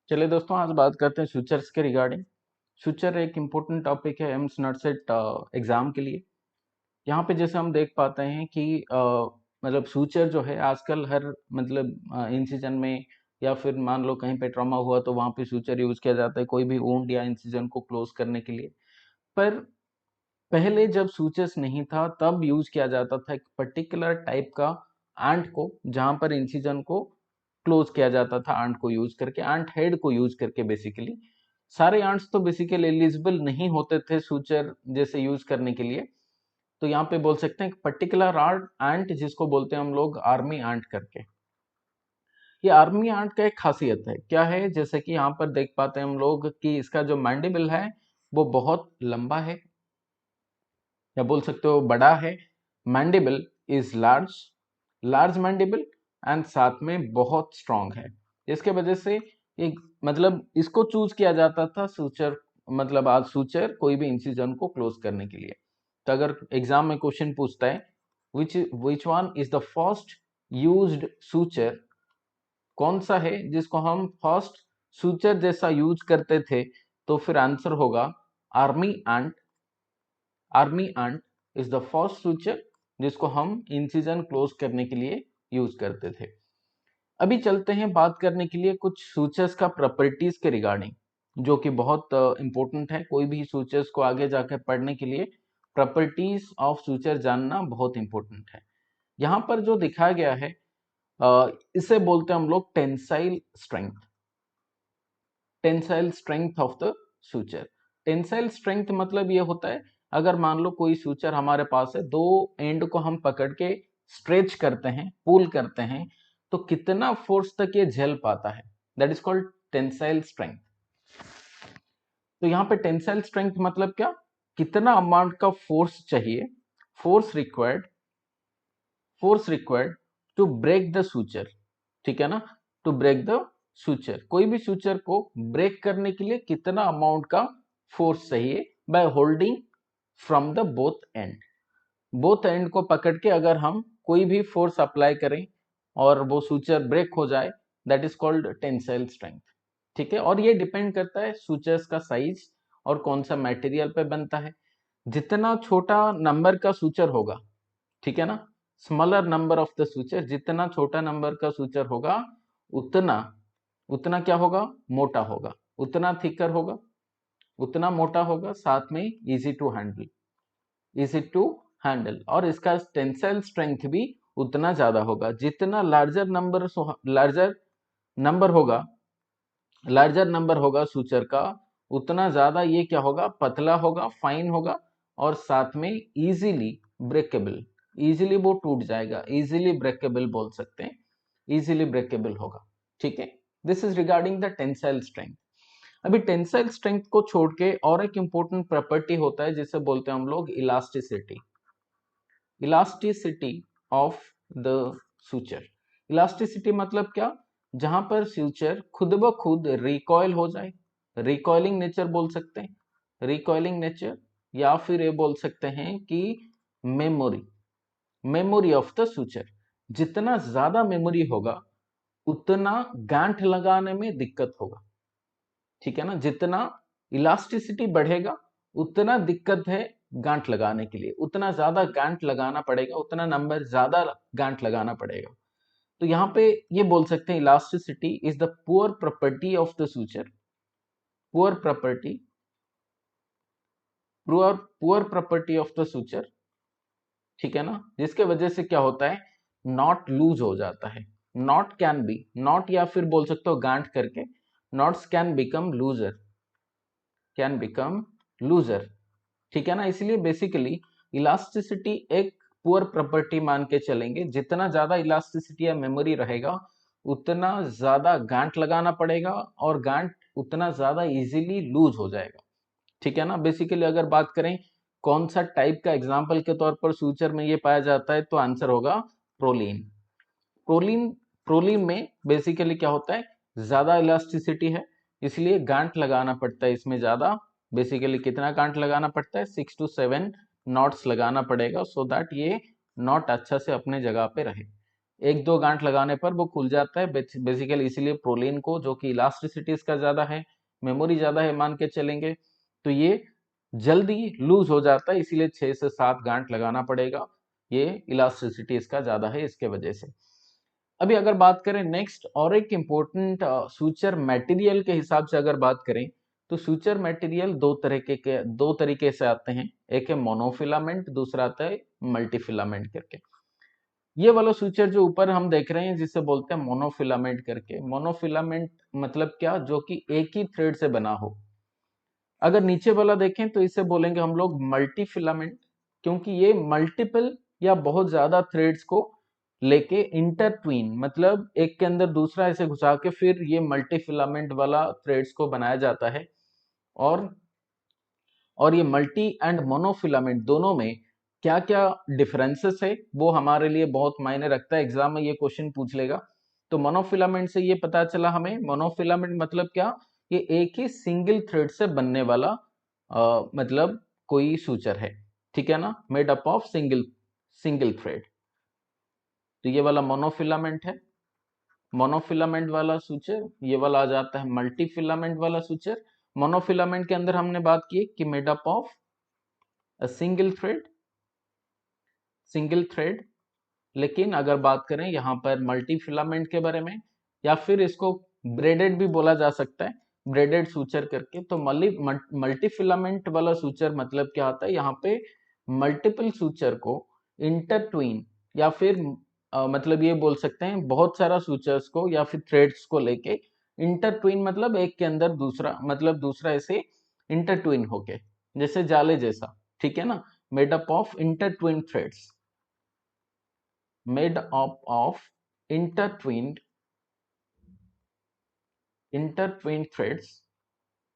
चलिए दोस्तों, आज बात करते हैं फ्यूचर्स के रिगार्डिंग। फ्यूचर एक इम्पोर्टेंट टॉपिक है एम्स नटसेट एग्जाम के लिए। यहाँ पे जैसे हम देख पाते हैं कि मतलब फ्यूचर जो है आजकल हर मतलब इंसिजन में या फिर मान लो कहीं पे ट्रॉमा हुआ तो वहाँ पे फ्यूचर यूज किया जाता है कोई भी वुंड या इंसिजन को क्लोज करने के लिए। पर पहले जब सूचस नहीं था तब यूज किया जाता था एक पर्टिकुलर टाइप का एंट को, जहां पर इंसिजन को क्लोज किया जाता था एंट को यूज करके, एंट हेड को यूज करके। बेसिकली सारे एंट्स तो बेसिकली एलिजिबल नहीं होते थे सूचर जैसे यूज करने के लिए। तो यहाँ पे बोल सकते हैं पर्टिकुलर एंट जिसको बोलते हैं हम लोग आर्मी एंट करके। ये आर्मी एंट का एक खासियत है, क्या है, जैसे कि यहाँ पर देख पाते हैं हम लोग कि इसका जो मैंडिबल है वो बहुत लंबा है, या बोल सकते हो बड़ा है। Mandible is large, large mandible, and साथ में बहुत स्ट्रांग है। इसके वजह से एक मतलब इसको चूज किया जाता था सूचर, मतलब आज सूचर कोई भी इंसिजन को क्लोज करने के लिए। तो अगर एग्जाम में क्वेश्चन पूछता है which one is the first used suture, कौन सा है जिसको हम फर्स्ट सूचर जैसा यूज करते थे, तो फिर आंसर होगा army ant. Army ant is the first सूचक जिसको हम इंसिजन क्लोज करने के लिए यूज करते थे। अभी चलते हैं बात करने के लिए कुछ सूचर्स का प्रॉपर्टीज के रिगार्डिंग, जो कि बहुत इंपॉर्टेंट है। कोई भी सूचर्स को आगे जाकर पढ़ने के लिए प्रॉपर्टीज ऑफ सूचर जानना बहुत इंपॉर्टेंट है। यहाँ पर जो दिखाया गया है इसे बोलते हैं हम लोग tensile strength. Tensile strength of the suture. Tensile strength मतलब ये होता है, अगर मान लो कोई सूचर हमारे पास है, दो एंड को हम पकड़ के स्ट्रेच करते हैं, पुल करते हैं, तो कितना फोर्स तक ये झेल पाता है, that is called tensile strength. तो यहाँ पे टेंसाइल स्ट्रेंथ मतलब क्या, कितना अमाउंट का फोर्स चाहिए, force required, force required to break the suture. ठीक है ना, टू ब्रेक द सूचर, कोई भी सूचर को ब्रेक करने के लिए कितना अमाउंट का फोर्स चाहिए by holding from the both and. Both and को पकड़ के अगर हम कोई भी फोर्स अप्लाई करें और वो सूचर ब्रेक हो जाए, that is called tensile strength. ठीक है, और ये डिपेंड करता है सूचर्स का साइज और कौन सा मटेरियल पे बनता है। जितना छोटा नंबर का सूचर होगा, ठीक है ना, smaller number of the suture, जितना छोटा नंबर का सूचर होगा उतना उतना क्या होगा, मोटा होगा, उतना थिकर होगा, उतना मोटा होगा, साथ में easy to handle, easy to handle, और इसका टेंसाइल स्ट्रेंथ भी उतना ज्यादा होगा। जितना लार्जर नंबर होगा, लार्जर नंबर होगा सूचर का, उतना ज्यादा ये क्या होगा, पतला होगा, फाइन होगा, और साथ में इजीली ब्रेकेबल, इजीली वो टूट जाएगा, इजीली ब्रेकेबल बोल सकते हैं, इजीली ब्रेकेबल होगा। ठीक है, this is regarding the tensile strength. अभी टेंसाइल स्ट्रेंथ को छोड़ के और एक इंपॉर्टेंट प्रॉपर्टी होता है जिसे बोलते हैं हम लोग elasticity. Elasticity of the suture. Elasticity मतलब क्या, जहां पर सूचर खुद ब खुद रिकॉइल हो जाए, रिकॉइलिंग नेचर बोल सकते हैं, रिकॉइलिंग नेचर, या फिर ये बोल सकते हैं कि memory, memory of the suture. जितना ज्यादा मेमोरी होगा उतना गांठ लगाने में दिक्कत होगा। ठीक है ना, जितना इलास्टिसिटी बढ़ेगा उतना दिक्कत है गांठ लगाने के लिए, उतना ज्यादा गांठ लगाना पड़ेगा, उतना नंबर ज्यादा गांठ लगाना पड़ेगा। तो यहाँ पे ये बोल सकते हैं elasticity is the poor property of the suture, poor property, poor poor property of the suture. ठीक है ना, जिसके वजह से क्या होता है, नॉट लूज हो जाता है। नॉट कैन बी, नॉट या फिर बोल सकते हो गांठ करके, knots can become looser, can become looser. ठीक है ना, इसलिए बेसिकली इलास्टिसिटी एक पुअर प्रॉपर्टी मान के चलेंगे। जितना ज्यादा इलास्टिसिटी या मेमोरी रहेगा उतना ज्यादा गांठ लगाना पड़ेगा, और गांठ उतना ज्यादा इजीली लूज हो जाएगा। ठीक है ना, बेसिकली अगर बात करें कौन सा टाइप का एग्जाम्पल के तौर पर सूचर में ये पाया जाता है, तो आंसर होगा प्रोलीन। प्रोलीन, प्रोलीन में बेसिकली क्या होता है, ज्यादा इलास्टिसिटी है, इसलिए गांठ लगाना पड़ता है इसमें ज्यादा। बेसिकली कितना गांठ लगाना पड़ता है, 6 to 7 नॉट्स लगाना पड़ेगा, सो दैट ये नॉट अच्छा से अपने जगह पे रहे। एक दो गांठ लगाने पर वो खुल जाता है बेसिकली, इसीलिए प्रोलीन को, जो कि इलास्टिसिटी इसका ज्यादा है, मेमोरी ज्यादा है मान के चलेंगे, तो ये जल्दी लूज हो जाता है, इसीलिए 6 से 7 गांठ लगाना पड़ेगा। ये इलास्टिसिटी इसका ज्यादा है इसके वजह से। अभी अगर बात करें नेक्स्ट और एक इम्पोर्टेंट सूचर मटेरियल के हिसाब से अगर बात करें, तो सूचर मटेरियल दो तरीके से आते हैं। एक है मोनोफिलामेंट, दूसरा आता है मल्टीफिलामेंट करके। ये वाला सूचर जो ऊपर हम देख रहे हैं जिसे बोलते हैं मोनोफिलामेंट करके। मोनोफिलामेंट मतलब क्या, जो कि एक ही थ्रेड से बना हो। अगर नीचे वाला देखें तो इसे बोलेंगे हम लोग मल्टी फिलामेंट, क्योंकि ये मल्टीपल या बहुत ज्यादा थ्रेड्स को लेके इंटरट्वीन, मतलब एक के अंदर दूसरा ऐसे घुसा के फिर ये मल्टी फिलामेंट वाला थ्रेड्स को बनाया जाता है। और ये मल्टी एंड मोनोफिलामेंट दोनों में क्या क्या डिफरेंसेस है वो हमारे लिए बहुत मायने रखता है, एग्जाम में ये क्वेश्चन पूछ लेगा। तो मोनोफिलामेंट से ये पता चला हमें, मोनोफिलामेंट मतलब क्या, ये एक ही सिंगल थ्रेड से बनने वाला मतलब कोई सूचर है, ठीक है ना, made up of single single thread. तो ये वाला मोनोफिलामेंट है, मोनोफिलामेंट वाला सूचर। ये वाला आ जाता है मल्टी फिलामेंट वाला सूचर। मोनोफिलामेंट के अंदर हमने बात की कि made up of a single thread. लेकिन अगर बात करें यहाँ पर मल्टी फिलामेंट के बारे में, या फिर इसको ब्रेडेड भी बोला जा सकता है, ब्रेडेड सूचर करके, तो मल्टी फिलामेंट वाला सूचर मतलब क्या होता है, यहाँ पे मल्टीपल सूचर को इंटरट्वीन, या फिर मतलब ये बोल सकते हैं बहुत सारा सूचर्स को या फिर थ्रेड्स को लेके इंटरट्वीन, मतलब एक के अंदर दूसरा, मतलब दूसरा ऐसे इंटरट्वीन होके, जैसे जाले जैसा, ठीक है ना, made up of intertwine threads, made up of intertwined intertwined threads,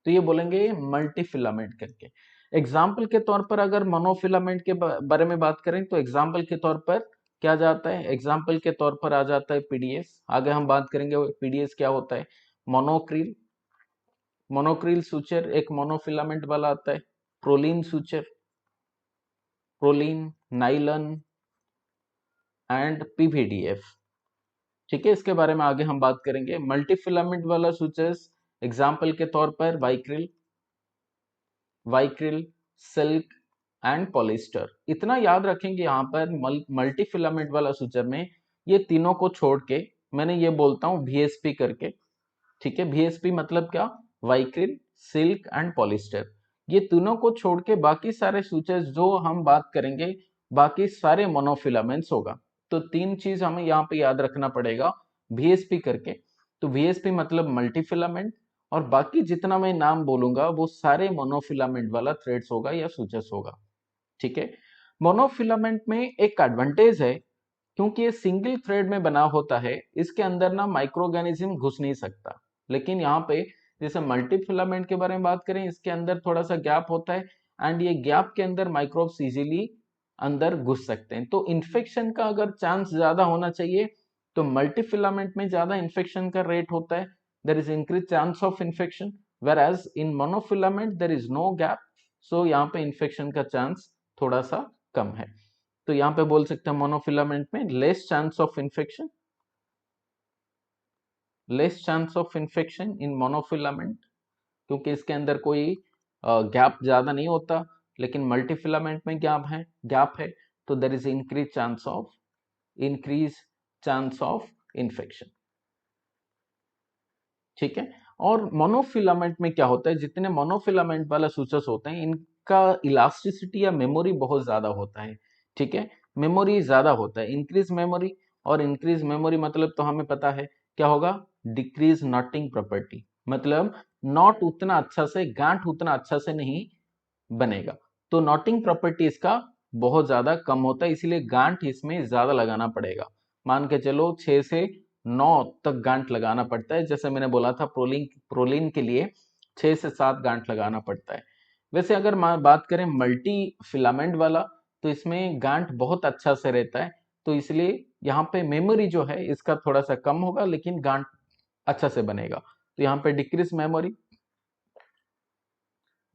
तो ये बोलेंगे मल्टी फिलामेंट करके। एग्जाम्पल के तौर पर अगर मोनोफिलामेंट के बारे में बात करें तो एग्जाम्पल के तौर पर क्या जाता है, एग्जाम्पल के तौर पर आ जाता है पीडीएस। आगे हम बात करेंगे पीडीएस क्या होता है। मोनोक्रिल, मोनोक्रिल सूचर एक मोनोफिलामेंट वाला आता है। Prolene suture, Prolene, nylon and PVDF, ठीक है, इसके बारे में आगे हम बात करेंगे। मल्टी फिलामेंट वाला सूचर्स एग्जाम्पल के तौर पर Vicryl, Vicryl, silk and polyester. इतना याद रखेंगे यहाँ पर मल्टी फिलामेंट वाला सूचर में ये तीनों को छोड़ के मैंने ये बोलता हूँ वीएसपी करके, ठीक है। वीएसपी मतलब क्या, वाइक्रिल, सिल्क एंड पॉलिस्टर। ये तीनों को छोड़ के बाकी सारे सूचर्स जो हम बात करेंगे, बाकी सारे मोनोफिलामेंट्स होगा। तो तीन चीज हमें यहाँ पे याद रखना पड़ेगा वीएसपी करके। तो वीएसपी मतलब मल्टी फिलामेंट, और बाकी जितना मैं नाम बोलूंगा वो सारे मोनोफिलामेंट वाला थ्रेड्स होगा या सूचर्स होगा, ठीक है। मोनोफिलामेंट में एक एडवांटेज है, क्योंकि ये सिंगल थ्रेड में बना होता है, इसके अंदर ना माइक्रो ऑर्गेनिज्म घुस नहीं सकता। लेकिन यहाँ पे जैसे मल्टी फिलामेंट के बारे में बात करें, इसके अंदर थोड़ा सा गैप होता है, एंड ये गैप के अंदर माइक्रोब्स इजीली अंदर घुस सकते हैं। तो इन्फेक्शन का अगर चांस ज्यादा होना चाहिए तो मल्टी फिलामेंट में ज्यादा इन्फेक्शन का रेट होता है, there is increase chance of infection, whereas in monofilament there is no gap, so यहाँ पे इन्फेक्शन का चांस थोड़ा सा कम है। तो यहाँ पे बोल सकते हैं मोनोफिलामेंट में less chance of infection, less chance of infection in monofilament, क्योंकि इसके अंदर कोई गैप ज्यादा नहीं होता। लेकिन मल्टीफिलामेंट में गैप है, तो देर is increase chance of infection, ठीक है। और मोनोफिलामेंट में क्या होता है, जितने मोनोफिलामेंट वाला सूचर्स होते हैं इनका इलास्टिसिटी या मेमोरी बहुत ज्यादा होता है, ठीक है। मेमोरी ज्यादा होता है, इंक्रीज मेमोरी। और इंक्रीज मेमोरी मतलब तो हमें पता है क्या होगा, डिक्रीज नॉटिंग प्रॉपर्टी, मतलब नॉट उतना अच्छा से, गांठ उतना अच्छा से नहीं बनेगा। तो नॉटिंग प्रॉपर्टी इसका बहुत ज्यादा कम होता है, इसीलिए गांठ इसमें ज्यादा लगाना पड़ेगा। मान के चलो 6 से 9 तक गांठ लगाना पड़ता है, जैसे मैंने बोला था प्रोलीन प्रोलीन के लिए 6 से 7 गांठ लगाना पड़ता है। वैसे अगर बात करें मल्टी फिलामेंट वाला, तो इसमें गांठ बहुत अच्छा से रहता है, तो इसलिए यहाँ पे मेमोरी जो है इसका थोड़ा सा कम होगा, लेकिन गांठ अच्छा से बनेगा। तो यहाँ पे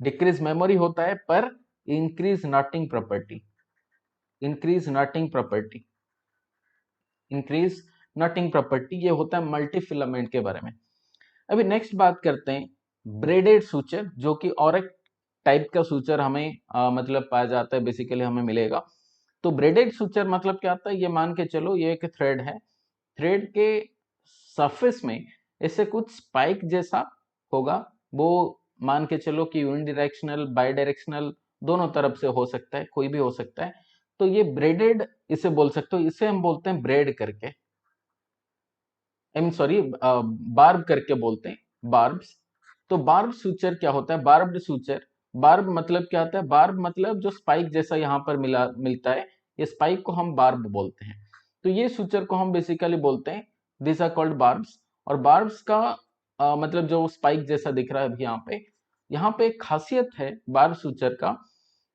डिक्रीज मेमोरी होता है, पर increase knotting property, increase knotting property, increase knotting property, ये होता है मल्टी फिलामेंट के बारे में। अभी नेक्स्ट बात करते हैं ब्रेडेड सूचर, जो कि और एक टाइप का सूचर हमें मतलब पाया जाता है, बेसिकली हमें मिलेगा। तो ब्रेडेड सूचर मतलब क्या आता है, ये मान के चलो ये एक थ्रेड है, थ्रेड के सरफेस में ऐसे कुछ स्पाइक जैसा होगा, वो मान के चलो कि यूनिडायरेक्शनल बाई डायरेक्शनल दोनों तरफ से हो सकता है, कोई भी हो सकता है। तो ये ब्रेडेड इसे बोल सकते हो, इसे हम बोलते हैं ब्रेड करके, सॉरी बार्ब करके बोलते हैं, बार्ब्स। तो बार्ब सूचर क्या होता है, बार्ब्ड सूचर, बार्ब मतलब क्या होता है, बार्ब मतलब जो स्पाइक जैसा यहाँ पर मिलता है, ये स्पाइक को हम बार्ब बोलते हैं। तो ये सूचर को हम बेसिकली बोलते हैं दिस आर कॉल्ड बार्ब्स। और बार्ब्स का मतलब जो स्पाइक जैसा दिख रहा है अभी यहाँ पे एक खासियत है बार्ब सूचर का,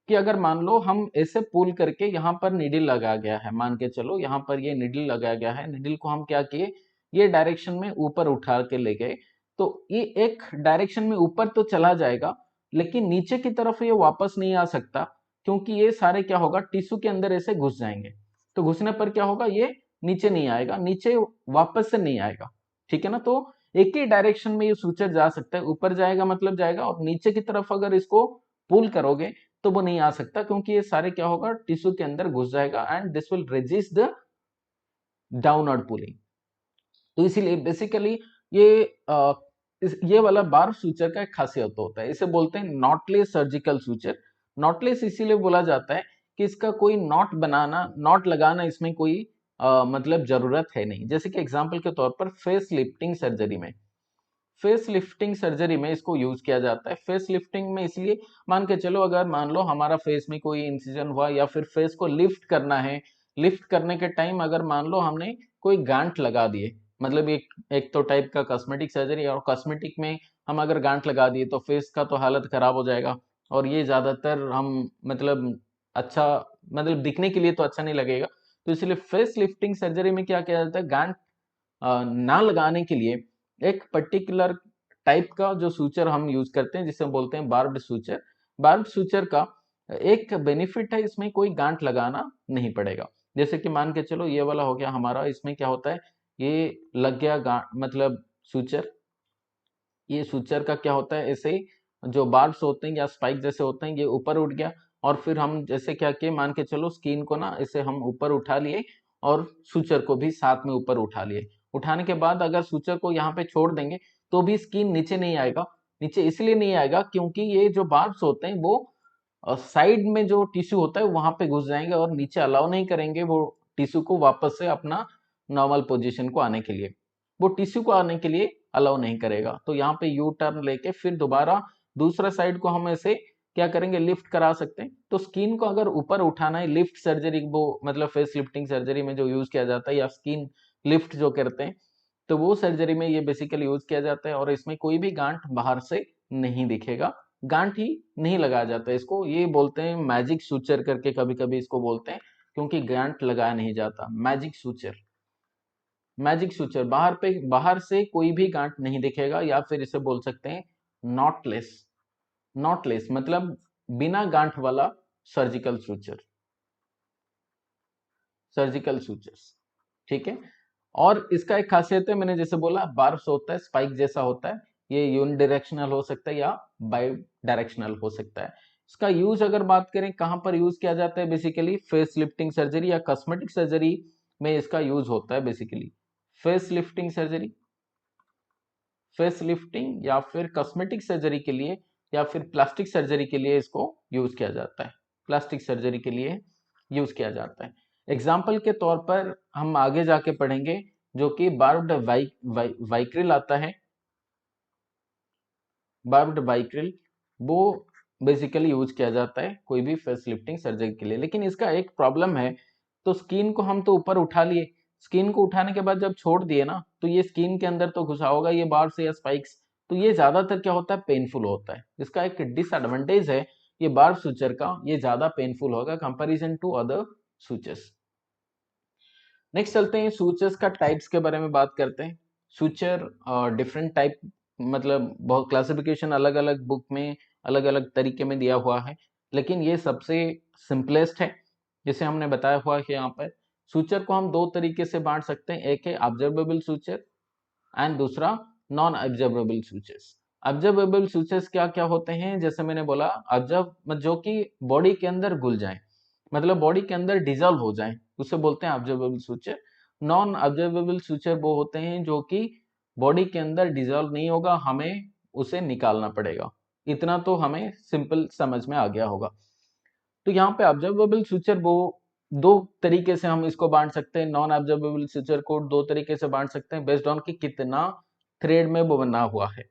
कि अगर मान लो हम ऐसे पुल करके यहाँ पर निडिल लगा गया है, मान के चलो यहाँ पर ये निडिल लगाया गया है, निडिल को हम क्या किए, ये डायरेक्शन में ऊपर उठा के ले गए, तो ये एक डायरेक्शन में ऊपर तो चला जाएगा, लेकिन नीचे की तरफ ये वापस नहीं आ सकता, क्योंकि ये सारे क्या होगा, टिश्यू के अंदर ऐसे घुस जाएंगे। तो घुसने पर क्या होगा, ये नीचे नहीं आएगा, नीचे वापस से नहीं आएगा, ठीक है ना। तो एक ही डायरेक्शन में ये सूचर जा सकता है, ऊपर जाएगा मतलब जाएगा, और नीचे की तरफ अगर इसको पुल करोगे तो वो नहीं आ सकता, क्योंकि ये सारे क्या होगा, टिश्यू के अंदर घुस जाएगा, and this will resist the downward pulling. तो इसीलिए बेसिकली ये ये वाला बार्ब सूचर का एक खासियत होता है, इसे बोलते हैं नॉटलेस सर्जिकल सूचर। नॉटलेस इसीलिए बोला जाता है कि इसका कोई नॉट बनाना, नॉट लगाना इसमें कोई मतलब जरूरत है नहीं। जैसे कि एग्जांपल के तौर पर फेस लिफ्टिंग सर्जरी में, फेस लिफ्टिंग सर्जरी में इसको यूज किया जाता है। फेस लिफ्टिंग में इसलिए, मान के चलो अगर मान लो हमारा फेस में कोई इंसिजन हुआ, या फिर फेस को लिफ्ट करना है, लिफ्ट करने के टाइम अगर मान लो हमने कोई गांठ लगा दिए, मतलब एक तो टाइप का कॉस्मेटिक सर्जरी, और कॉस्मेटिक में हम अगर गांठ लगा दिए तो फेस का तो हालत खराब हो जाएगा, और ये ज्यादातर हम मतलब अच्छा, मतलब दिखने के लिए तो अच्छा नहीं लगेगा। तो इसलिए फेस लिफ्टिंग सर्जरी में क्या किया जाता है, गांठ ना लगाने के लिए एक पर्टिकुलर टाइप का जो सूचर हम यूज करते हैं, जिसे हम बोलते हैं बार्ब्ड सूचर। बार्ब्ड सूचर का एक बेनिफिट है, इसमें कोई गांठ लगाना नहीं पड़ेगा। जैसे कि मान के चलो ये वाला हो गया हमारा, इसमें क्या होता है, ये लग गया गांठ मतलब सूचर, ये सूचर का क्या होता है, ऐसे जो बार्ब्स होते हैं या स्पाइक जैसे होते हैं, ये ऊपर उठ गया, और फिर हम जैसे क्या किए, मान के चलो स्किन को ना इसे हम ऊपर उठा लिए, और सूचर को भी साथ में ऊपर उठा लिए। उठाने के बाद अगर सूचर को यहाँ पे छोड़ देंगे तो भी स्किन नीचे नहीं आएगा। नीचे इसलिए नहीं आएगा क्योंकि ये जो बार्ब्स होते हैं वो साइड में जो टिश्यू होता है वहां पे घुस जाएंगे, और नीचे अलाउ नहीं करेंगे वो टिश्यू को वापस से अपना नॉर्मल पोजीशन को आने के लिए, वो टिश्यू को आने के लिए अलाउ नहीं करेगा। तो यहाँ पे यू टर्न लेके फिर दोबारा दूसरा साइड को हम ऐसे क्या करेंगे, लिफ्ट करा सकते हैं। तो स्किन को अगर ऊपर उठाना है, लिफ्ट सर्जरी, वो मतलब फेस लिफ्टिंग सर्जरी में जो यूज किया जाता है, या स्किन लिफ्ट जो करते हैं, तो वो सर्जरी में ये बेसिकली यूज किया जाता है, और इसमें कोई भी गांठ बाहर से नहीं दिखेगा, गांठ ही नहीं लगाया जाता है। इसको ये बोलते हैं मैजिक सूचर करके, कभी कभी इसको बोलते हैं, क्योंकि गांठ लगाया नहीं जाता, मैजिक सूचर। मैजिक सूचर बाहर से कोई भी गांठ नहीं दिखेगा, या फिर इसे बोल सकते हैं नॉटलेस। नॉटलेस मतलब बिना गांठ वाला सर्जिकल सूचर, सर्जिकल सूचर्स, ठीक है। और इसका एक खासियत है, मैंने जैसे बोला बार्ब्स होता है, स्पाइक जैसा होता है, ये यूनिडायरेक्शनल हो सकता है या बाई डायरेक्शनल हो सकता है। इसका यूज अगर बात करें कहां पर यूज किया जाता है, बेसिकली फेस लिफ्टिंग सर्जरी या कॉस्मेटिक सर्जरी में इसका यूज होता है। Basically face lifting surgery, face lifting या फिर कॉस्मेटिक सर्जरी के लिए, या फिर प्लास्टिक सर्जरी के लिए इसको यूज किया जाता है, प्लास्टिक सर्जरी के लिए यूज किया जाता है। एग्जाम्पल के तौर पर हम आगे जाके पढ़ेंगे, जो कि बार्ब्ड वाइक्रिल आता है, बार्ब्ड वाइक्रिल, वो बेसिकली यूज किया जाता है कोई भी फेस लिफ्टिंग सर्जरी के लिए। लेकिन इसका एक प्रॉब्लम है, तो स्किन को हम तो ऊपर उठा लिए, स्किन को उठाने के बाद जब छोड़ दिए ना, तो ये स्किन के अंदर तो घुसा होगा ये बार्ब्स या स्पाइक्स, तो ये ज्यादातर क्या होता है, पेनफुल होता है। इसका एक डिसएडवांटेज है ये बार्ब सूचर का, ये ज्यादा पेनफुल होगा comparison to other sutures. Next चलते हैं सूचर्स का टाइप्स के बारे में बात करते हैं। सूचर डिफरेंट टाइप, मतलब बहुत क्लासिफिकेशन अलग अलग बुक में अलग अलग तरीके में दिया हुआ है, लेकिन ये सबसे सिंपलेस्ट है जिसे हमने बताया हुआ है यहाँ पर। सूचर को हम दो तरीके से बांट सकते हैं, एक है ऑब्जर्वेबल सूचर एंड दूसरा non observable sutures. Observable sutures क्या क्या होते हैं, जैसे मैंने बोला ऑब्जर्व जो कि बॉडी के अंदर घुल जाए, मतलब बॉडी के अंदर डिजॉल्व हो जाए, उसे बोलते हैं observable suture. Non observable suture वो होते हैं जो कि बॉडी के अंदर डिजॉल्व नहीं होगा, हमें उसे निकालना पड़ेगा। इतना तो हमें सिंपल समझ में आ गया होगा। तो यहाँ पे ऑब्जर्वेबल सूचर वो दो तरीके से हम इसको बांट सकते हैं, नॉन ऑब्जर्वेबल सूचर को दो तरीके से बांट सकते हैं बेस्ड ऑन कि कितना थ्रेड में वो बना हुआ है।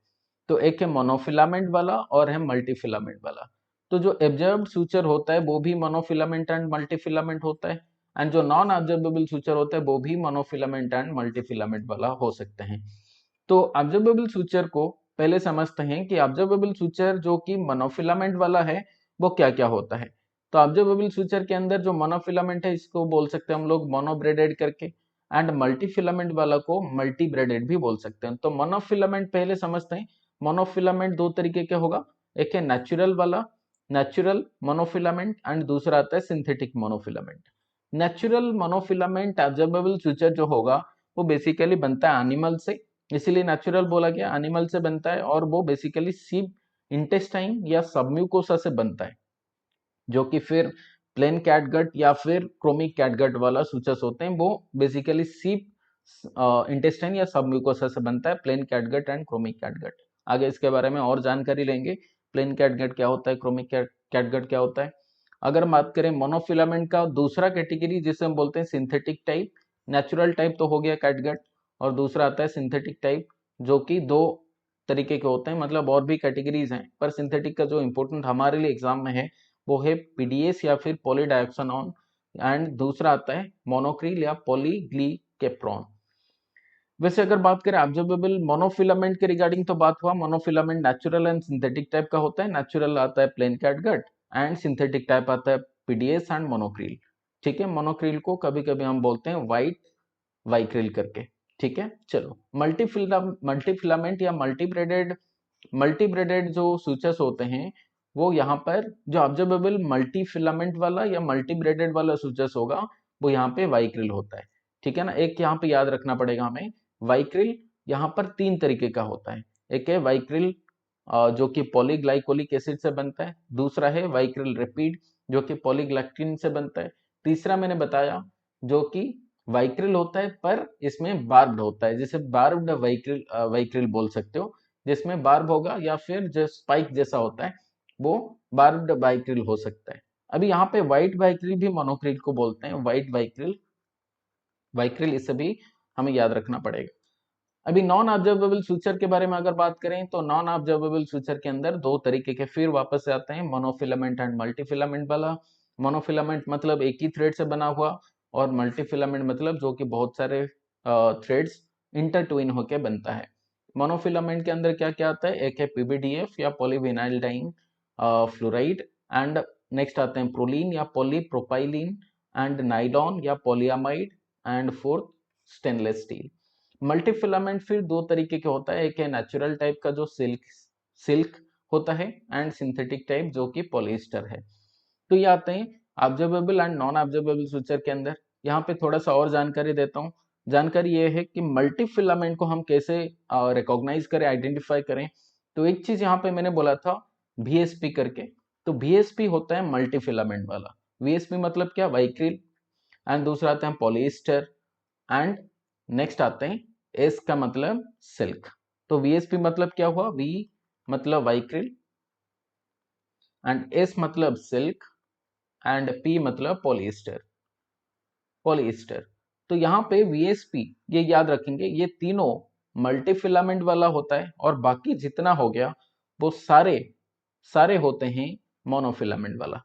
तो एक है मोनोफिलामेंट वाला और है मल्टीफिलामेंट वाला। तो जो ऑब्जर्व्ड सूचर होता है वो भी मोनोफिलामेंट एंड मल्टीफिलामेंट होता है, एंड जो नॉन ऑब्जर्वेबल सूचर होता है वो भी मोनोफिलामेंट एंड मल्टीफिलामेंट वाला हो सकते हैं। तो ऑब्जर्वेबल सूचर को पहले समझते हैं कि ऑब्जर्वेबल सूचर जो कि मोनोफिलामेंट वाला है वो क्या क्या होता है। तो ऑब्जर्वेबल सूचर के अंदर जो मोनोफिलामेंट है इसको बोल सकते हैं हम लोग मोनोब्रेडेड करके, एंड मल्टीफिलामेंट वाला को मल्टीब्रेडेड भी बोल सकते हैं। तो मोनोफिलामेंट पहले समझते हैं। मोनोफिलामेंट दो तरीके का होगा, एक है नेचुरल वाला, नेचुरल मोनोफिलामेंट, एंड दूसरा आता है synthetic monofilament. Natural monofilament observable suture जो होगा वो बेसिकली बनता है एनिमल से, इसीलिए नेचुरल बोला गया, एनिमल से बनता है, और वो बेसिकली सीप इंटेस्टाइन या सबम्यूकोसा से बनता है, जो कि फिर प्लेन कैटगट या फिर क्रोमिक कैटगट वाला सूचस होते हैं, वो बेसिकली सीप इंटेस्टाइन या सबम्यूकोसा से बनता है, plain catgut and chromic catgut. आगे इसके बारे में और जानकारी लेंगे, प्लेन कैटगट क्या होता है, क्रोमिक कैटगट क्या होता है। अगर बात करें मोनोफिलामेंट का दूसरा कैटेगरी जिसे हम बोलते हैं सिंथेटिक टाइप, नेचुरल टाइप तो हो गया कैटगट, और दूसरा आता है सिंथेटिक टाइप, जो कि दो तरीके के होते हैं, मतलब और भी कैटेगरीज हैं, पर सिंथेटिक का जो इंपॉर्टेंट हमारे लिए एग्जाम में है वो है पीडीएस या फिर पॉलीडायोक्सानोन, एंड दूसरा आता है मोनोक्रिल या पॉलीग्लीकेप्रोन। वैसे अगर बात करें ऑब्जर्वेबल मोनोफिलामेंट के रिगार्डिंग तो बात हुआ, monofilament natural and synthetic type का होता है। नेचुरल आता है plain catgut and synthetic type आता है पीडीएस एंड मोनोक्रिल। ठीक है, मोनोक्रिल को कभी कभी हम बोलते हैं व्हाइट वाइक्रिल करके। ठीक है, चलो मल्टीफिलामेंट या मल्टीब्रेडेड जो सूचस होते हैं वो यहाँ पर जो ऑब्जर्वेबल मल्टीफिलामेंट वाला या मल्टीब्रेडेड वाला सूचस होगा वो यहाँ पे वाइक्रिल होता है। ठीक है ना, एक यहाँ पे याद रखना पड़ेगा हमें, वाइक्रिल यहाँ पर तीन तरीके का होता है। एक है वाइक्रिल जो कि पॉलीग्लाइकोलिक एसिड से बनता है, दूसरा है वाइक्रिल रेपिड जो कि पॉलीग्लैक्टिन से बनता है, तीसरा मैंने बताया जो कि वाइक्रिल होता है पर इसमें बार्ब्ड होता है, जिसे बार्ब्ड वाइक्रिल बोल सकते हो, जिसमें बार्ब होगा या फिर जो स्पाइक जैसा होता है वो बार्ब्ड वाइक्रिल हो सकता है। अभी यहाँ पे व्हाइट वाइक्रिल भी मोनोक्रिल को बोलते हैं, व्हाइट वाइक्रिल इसे भी हमें याद रखना पड़ेगा। अभी नॉन ऑब्जर्वेबल सूचर के बारे में अगर बात करें तो नॉन ऑब्जर्वेबल सूचर के अंदर दो तरीके के फिर वापस से आते हैं, मोनोफिलामेंट एंड मल्टीफिलामेंट वाला। मोनोफिलामेंट मतलब एक ही थ्रेड से बना हुआ, और मल्टीफिलामेंट मतलब जो कि बहुत सारे थ्रेड्स इंटरट्विन होकर बनता है। मोनोफिलामेंट के अंदर क्या क्या आता है, एक है पीबीडीएफ या polyvinylidene fluoride, and next आते हैं प्रोलीन या पॉलीप्रोपाइलिन, एंड नाइलॉन या polyamide, and fourth stainless steel. Multifilament फिर दो तरीके के होता है, एक है नेचुरल टाइप का जो सिल्क होता है, एंड सिंथेटिक टाइप जो कि पॉलिएस्टर है। तो ये आते हैं observable and non observable suture के अंदर। यहाँ पे थोड़ा सा और जानकारी देता हूँ। जानकारी ये है कि मल्टीफिलामेंट को हम कैसे रिकॉग्नाइज करें, आइडेंटिफाई करें। तो एक चीज यहाँ पे मैंने बोला था VSP करके, तो VSP होता है मल्टीफिलामेंट वाला। VSP मतलब क्या, वाइक्रिल, एंड दूसरा आता है पॉलिएस्टर, एंड नेक्स्ट आते हैं S का मतलब सिल्क। तो VSP मतलब क्या हुआ, V मतलब वाइक्रिल, एंड S मतलब सिल्क, एंड P मतलब पॉलिएस्टर। तो यहाँ पे VSP ये याद रखेंगे, ये तीनों मल्टीफिलामेंट वाला होता है, और बाकी जितना हो गया वो सारे होते हैं मोनोफिलामेंट वाला।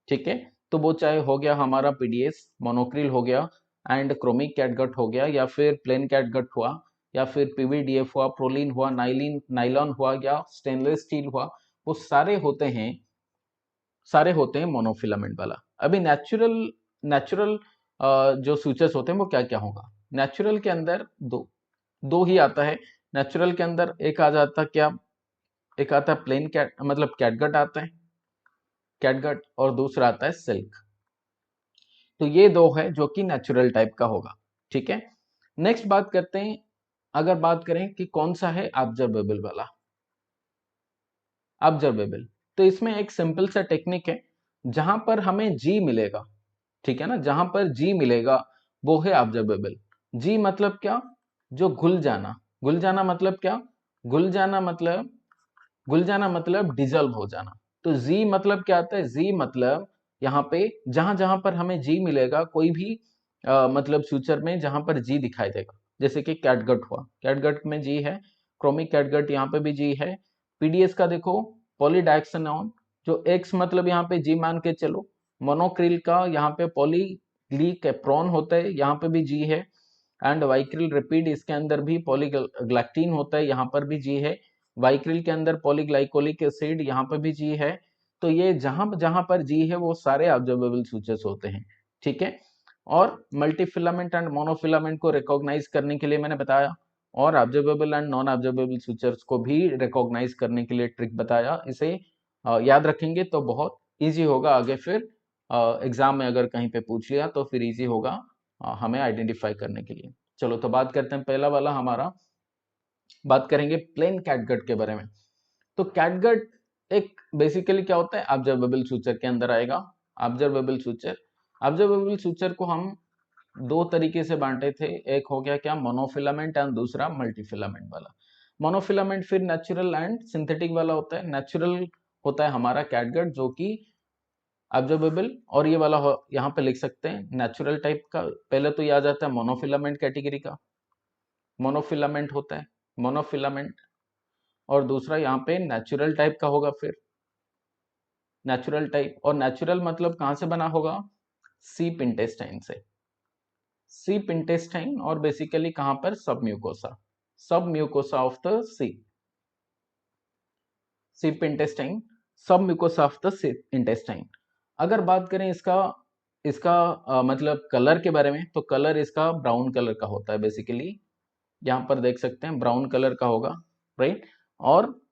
ठीक है, तो वो चाहे हो गया हमारा PDS मोनोक्रिल हो गया, एंड क्रोमिक कैटगट हो गया, या फिर प्लेन कैटगट हुआ, या फिर PVDF हुआ, प्रोलीन हुआ, नाइलॉन हुआ, या स्टेनलेस स्टील हुआ, वो सारे होते हैं मोनोफिलामेंट वाला। अभी नेचुरल जो सूचस होते हैं वो क्या क्या होगा। नेचुरल के अंदर दो ही आता है। नेचुरल के अंदर एक आ जाता क्या, एक आता है प्लेन मतलब कैटगट आता है, कैटगट, और दूसरा आता है सिल्क। तो ये दो है जो कि नेचुरल टाइप का होगा। ठीक है, नेक्स्ट बात करते हैं, अगर बात करें कि कौन सा है ऑब्जर्वेबल वाला। ऑब्जर्वेबल, तो इसमें एक सिंपल सा टेक्निक है, जहां पर हमें जी मिलेगा, ठीक है ना, जहां पर जी मिलेगा वो है ऑब्जर्वेबल। जी मतलब क्या, जो घुल जाना। घुल जाना मतलब क्या, घुल जाना मतलब, घुल जाना मतलब डिजॉल्व हो जाना। तो जी मतलब क्या आता है, जी मतलब यहाँ पे जहां जहां पर हमें जी मिलेगा, कोई भी मतलब फ्यूचर में जहां पर जी दिखाई देगा, जैसे कि कैटगट हुआ, कैटगट में जी है, क्रोमिक कैटगट यहाँ पे भी जी है। पीडीएस का देखो पॉलीडायक्सोनॉन, जो एक्स मतलब यहाँ पे जी मान के चलो। मोनोक्रिल का यहाँ पे पॉलीग्लीकेप्रोन होता है, यहाँ पे भी जी है। एंड वाइक्रिल रिपीड, इसके अंदर भी पॉलीग्लैक्टीन होता है, यहाँ पर भी जी है। वाइक्रिल के अंदर पॉलीग्लाइकोलिक एसिड, यहाँ पर भी जी है। तो ये जहां जहां पर जी है वो सारे ऑब्जर्वेबल सूचर्स होते हैं। ठीक है, और मल्टीफिलामेंट एंड मोनोफिलामेंट को रिकॉग्नाइज करने के लिए मैंने बताया, और observable and non observable sutures को भी रिकॉग्नाइज करने के लिए ट्रिक बताया। इसे याद रखेंगे तो बहुत इजी होगा, आगे फिर एग्जाम में अगर कहीं पे पूछ लिया तो फिर इजी होगा हमें आइडेंटिफाई करने के लिए। चलो तो बात करते हैं पहला वाला हमारा, बात करेंगे प्लेन कैटगट के बारे में। तो कैटगट एक बेसिकली क्या होता है, ऑब्जर्वेबल सूचर के अंदर आएगा। ऑब्जर्वेबल सूचर, ऑब्जर्वेबल सूचर को हम दो तरीके से बांटे थे, एक हो गया क्या मोनोफिलामेंट एंड दूसरा मल्टीफिलामेंट वाला। मोनोफिलामेंट फिर नेचुरल एंड सिंथेटिक वाला होता है। नेचुरल होता है हमारा कैटगट जो कि ऑब्जर्वेबल, और ये वाला यहाँ पे लिख सकते हैं नेचुरल टाइप का। पहले तो ये आ जाता है मोनोफिलामेंट कैटेगरी का, मोनोफिलामेंट होता है मोनोफिलामेंट, और दूसरा यहाँ पे नेचुरल टाइप का होगा फिर नेचुरल टाइप। और नेचुरल मतलब कहाँ से बना होगा, सीप इंटेस्टाइन से, सीप इंटेस्टाइन, और बेसिकली कहाँ पर, सब म्यूकोसा, सब mucosa of the ship intestine, सब mucosa of the ship intestine. अगर बात करें इसका इसका मतलब कलर के बारे में, तो कलर इसका ब्राउन कलर का होता है बेसिकली, यहाँ पर देख सकते हैं ब्राउन कलर का होगा, राइट। और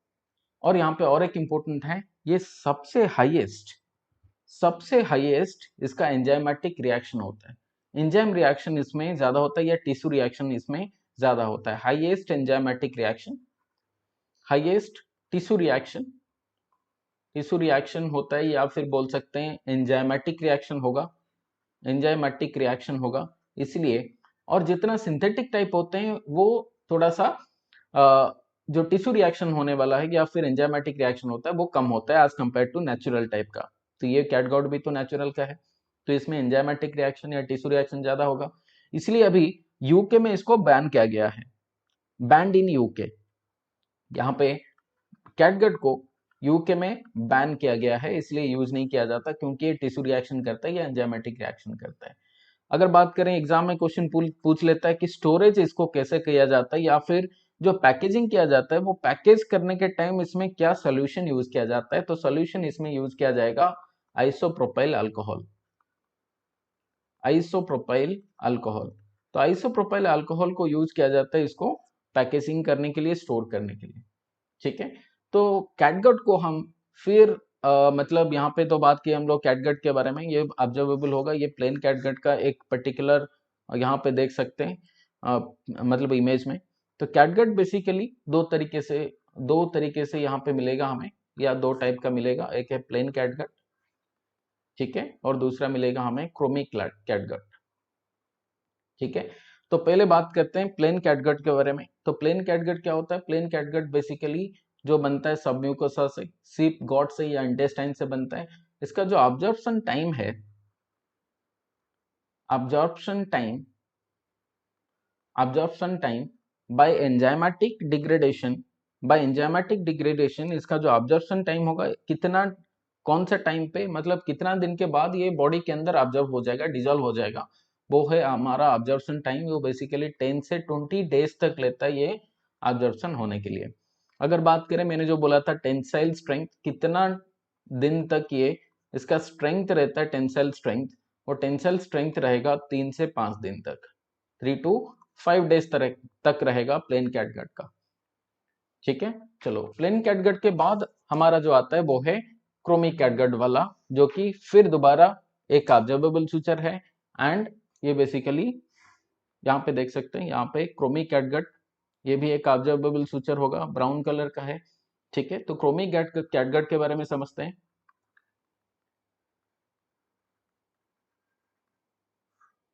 यहाँ पे और एक इंपॉर्टेंट है, ये सबसे हाईएस्ट इसका एंजाइमेटिक रिएक्शन होता है। एंजाइम रिएक्शन इसमें ज्यादा होता है या टिश्यू रिएक्शन इसमें ज्यादा होता है। Highest enzymatic reaction, highest tissue reaction, tissue reaction होता है, या फिर बोल सकते हैं एंजाइमेटिक रिएक्शन होगा, एंजाइमेटिक रिएक्शन होगा इसलिए। और जितना सिंथेटिक टाइप होते हैं वो थोड़ा सा जो टिश्यू रिएक्शन होने वाला है या फिर एंजाइमेटिक रिएक्शन होता है वो कम होता है as compare to natural type का। तो ये कैटगॉट भी तो नेचुरल का है, तो इसमें एंजाइमेटिक रिएक्शन या टिश्यू रिएक्शन ज्यादा होगा, इसलिए अभी यूके में इसको बैन किया गया है, बैंड इन यूके। यहाँ पे कैटगट को यूके में बैन किया गया है, इसलिए यूज नहीं किया जाता क्योंकि ये टिश्यू रिएक्शन करता है या एंजाइमेटिक रिएक्शन करता है। अगर बात करें एग्जाम में क्वेश्चन पूछ लेता है कि स्टोरेज इसको कैसे किया जाता है, या फिर जो पैकेजिंग किया जाता है वो पैकेज करने के टाइम इसमें क्या सोल्यूशन यूज किया जाता है, तो सोल्यूशन इसमें यूज किया जाएगा आइसोप्रोपाइल अल्कोहल, आइसोप्रोपाइल अल्कोहल। तो आइसोप्रोपाइल अल्कोहल को यूज किया जाता है इसको पैकेजिंग करने के लिए, स्टोर करने के लिए। ठीक है, तो कैटगट को हम फिर मतलब यहाँ पे तो बात की हम लोग कैटगट के बारे में, ये ऑब्जर्वेबल होगा, ये प्लेन कैटगट का एक पर्टिकुलर यहाँ पे देख सकते हैं मतलब इमेज में। तो कैटगट बेसिकली दो तरीके से यहाँ पे मिलेगा हमें, या दो टाइप का मिलेगा, एक है प्लेन कैटगट, ठीक है, और दूसरा मिलेगा हमें क्रोमिक कैटगट। ठीक है, तो पहले बात करते हैं प्लेन कैटगट के बारे में। तो प्लेन कैटगट क्या होता है, प्लेन कैटगट बेसिकली जो बनता है सब म्यूकोसा से, सीप गॉट से या इंटेस्टाइन से बनता है। इसका जो ऑब्जॉर्प्शन टाइम है, absorption time, absorption time by enzymatic degradation, by enzymatic degradation इसका जो ऑब्जॉर्प्शन टाइम होगा, कितना, कौन सा टाइम पे, मतलब कितना दिन के बाद ये बॉडी के अंदर ऑब्जर्व हो जाएगा, डिजॉल्व हो जाएगा, वो है हमारा ऑब्जर्प्शन टाइम। वो बेसिकली 10 से 20 डेज तक लेता है ये ऑब्जर्प्शन होने के लिए। अगर बात करें, मैंने जो बोला था टेंसाइल स्ट्रेंथ, कितना दिन तक ये इसका स्ट्रेंथ रहता है, टेंसाइल स्ट्रेंथ, और टेंसाइल स्ट्रेंथ रहेगा 3 से 5 दिन तक, 3 to 5 डेज तक रहेगा प्लेन कैटगट का। ठीक है, चलो प्लेन कैटगट के बाद हमारा जो आता है वो है क्रोमिक कैटगट वाला, जो कि फिर दोबारा एक ऑब्जर्वेबल सूचर है, एंड ये बेसिकली यहाँ पे देख सकते हैं, यहाँ पे क्रोमिक कैटगट, ये भी एक ऑब्जर्वेबल सूचर होगा, ब्राउन कलर का है। ठीक है, तो क्रोमिक कैटगट के बारे में समझते हैं।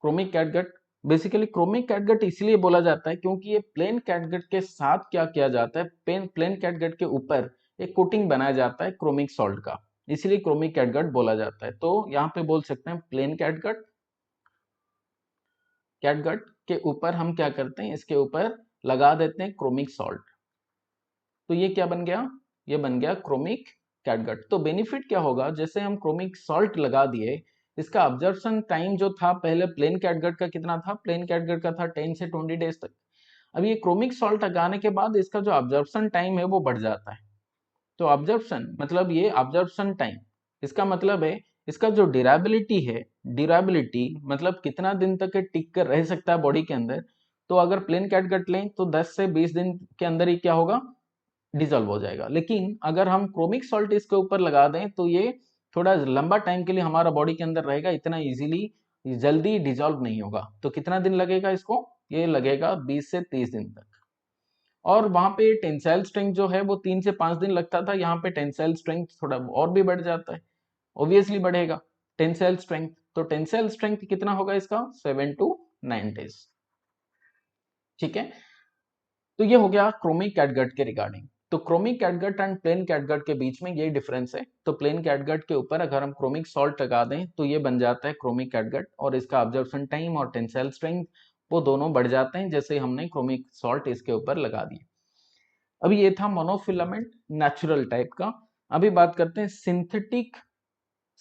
Chromic catgut, basically chromic catgut इसलिए बोला जाता है क्योंकि ये प्लेन कैटगट के साथ क्या किया जाता है, प्लेन कैटगट के ऊपर एक कोटिंग बनाया जाता है क्रोमिक सॉल्ट का, इसलिए क्रोमिक कैटगट बोला जाता है। तो यहाँ पे बोल सकते हैं प्लेन कैटगट के ऊपर हम क्या करते हैं, इसके ऊपर लगा देते हैं क्रोमिक सॉल्ट। तो ये क्या बन गया, ये बन गया क्रोमिक कैटगट। तो बेनिफिट क्या होगा, जैसे हम क्रोमिक सॉल्ट लगा दिए, इसका ऑब्जर्वेशन टाइम जो था पहले प्लेन कैटगट का कितना था, प्लेन कैटगट का था 10 से 20 डेज तक। अब ये क्रोमिक सॉल्ट लगाने के बाद इसका जो ऑब्जर्वेशन टाइम है वो बढ़ जाता है। तो ऑब्जर्वेशन मतलब ये ऑब्जर्वेशन टाइम, इसका मतलब है इसका जो ड्यूरेबिलिटी है, ड्यूरेबिलिटी मतलब कितना दिन तक ये टिक कर रह सकता है बॉडी के अंदर। तो अगर प्लेन कैटगट लें तो 10 से 20 दिन के अंदर ही क्या होगा, डिजोल्व हो जाएगा। लेकिन अगर हम क्रोमिक सॉल्ट इसके ऊपर लगा दें तो ये थोड़ा लंबा टाइम के लिए हमारा बॉडी के अंदर रहेगा, इतना इजीली जल्दी डिजोल्व नहीं होगा। तो कितना दिन लगेगा इसको, ये लगेगा 20 से 30 दिन तक। और वहां पे टेंसाइल स्ट्रेंथ जो है वो 3 से 5 दिन लगता था, यहाँ पे टेंसाइल स्ट्रेंथ थोड़ा और भी बढ़ जाता है, ऑब्वियसली बढ़ेगा टेंसाइल स्ट्रेंथ। तो टेंसाइल स्ट्रेंथ कितना होगा इसका, 7 to 9 डेज। ठीक है, तो ये हो गया क्रोमिक कैटगट के रिगार्डिंग। तो chromic catgut and plain catgut के बीच में ये डिफरेंस है। तो प्लेन कैटगट के ऊपर अगर हम क्रोमिक सॉल्ट लगा दें तो ये बन जाता है क्रोमिक कैटगट, और इसका ऑब्जर्वेशन टाइम और टेंसाइल स्ट्रेंथ वो दोनों बढ़ जाते हैं जैसे हमने क्रोमिक सॉल्ट इसके ऊपर लगा दिए। अभी ये था मोनोफिलामेंट नेचुरल टाइप का। अभी बात करते हैं सिंथेटिक।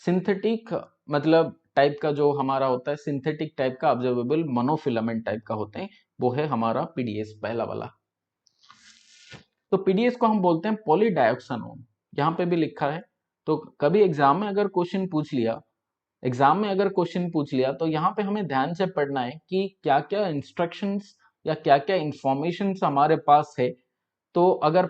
सिंथेटिक मतलब टाइप का जो हमारा होता है, सिंथेटिक टाइप का ऑब्जर्वेबल मोनोफिलामेंट टाइप का होते हैं, वो है हमारा पीडीएस पहला वाला। तो पीडीएस को हम बोलते हैं पॉलीडायोक्सानोन, यहाँ पे भी लिखा है। तो कभी एग्जाम में अगर क्वेश्चन पूछ लिया, तो यहाँ पे हमें ध्यान से पढ़ना है कि क्या क्या इंस्ट्रक्शंस या क्या क्या इंफॉर्मेशन हमारे पास है। तो अगर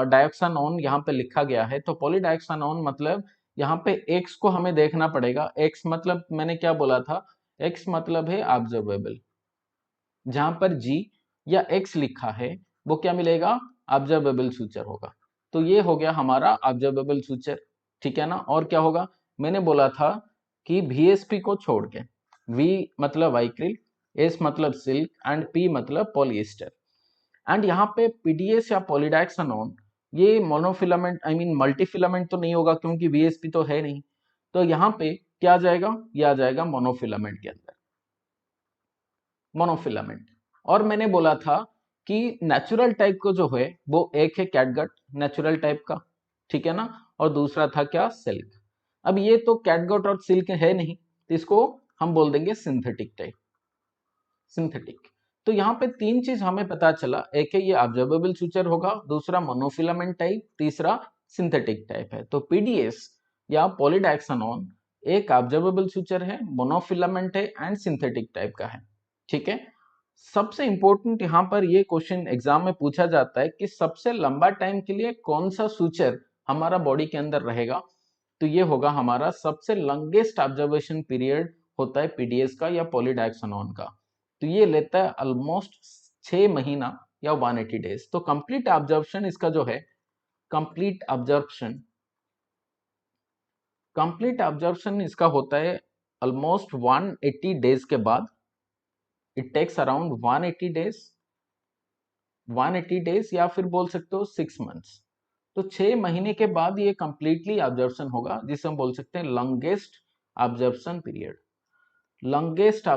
डायोक्सानोन यहाँ पे लिखा गया है, तो पॉलीडायोक्सानोन मतलब यहाँ पे एक्स को हमें देखना पड़ेगा। एक्स मतलब मैंने क्या बोला था, एक्स मतलब है ऑब्जर्वेबल, जहां पर जी या एक्स लिखा है वो क्या मिलेगा, ऑब्जर्वेबल सूचर होगा। तो ये हो गया हमारा ऑब्जर्वेबल सूचर। ठीक है ना, और क्या होगा, मैंने बोला था कि VSP को छोड़ के, V मतलब वाइक्रिल, S मतलब सिल्क एंड P मतलब पॉलिएस्टर। एंड यहाँ पे पीडीएस या पॉलीडायक्सानोन ये मोनोफिलामेंट आई मीन मल्टीफिलामेंट तो नहीं होगा क्योंकि VSP तो है नहीं। तो यहाँ पे क्या आ जाएगा, ये आ जाएगा मोनोफिलामेंट के अंदर, मोनोफिलामेंट। और मैंने बोला था कि नेचुरल टाइप को जो है वो एक है कैटगट नेचुरल टाइप का, ठीक है ना, और दूसरा था क्या, सिल्क। अब ये तो कैटगट और सिल्क है नहीं, तो इसको हम बोल देंगे सिंथेटिक टाइप, सिंथेटिक। तो यहाँ पे तीन चीज हमें पता चला, एक है ये ऑब्जर्वेबल सूचर होगा, दूसरा मोनोफिलामेंट टाइप, तीसरा सिंथेटिक टाइप है। तो पीडीएस या पॉलीडायक्सानोन एक ऑब्जर्वेबल सूचर है, मोनोफिलामेंट है एंड सिंथेटिक टाइप का है। ठीक है, सबसे इंपॉर्टेंट यहाँ पर ये क्वेश्चन एग्जाम में पूछा जाता है कि सबसे लंबा टाइम के लिए कौन सा सूचर हमारा बॉडी के अंदर रहेगा। तो ये होगा हमारा सबसे लंगेस्ट ऑब्जर्वेशन पीरियड होता है पीडीएस का या पॉलीडायक्सानोन का। तो ये लेता है ऑलमोस्ट 6 महीना या 180 डेज। तो कंप्लीट ऑब्जर्वेशन इसका जो है, कंप्लीट ऑब्जर्वेशन इसका होता है ऑलमोस्ट 180 डेज के बाद। इट टेक्स अराउंड 180 डेज या फिर बोल सकते हो 6 मंथ्स। तो 6 महीने के बाद ये कंप्लीटली ऑब्जर्वेशन होगा, जिसे हम बोल सकते हैं longest observation period. Longest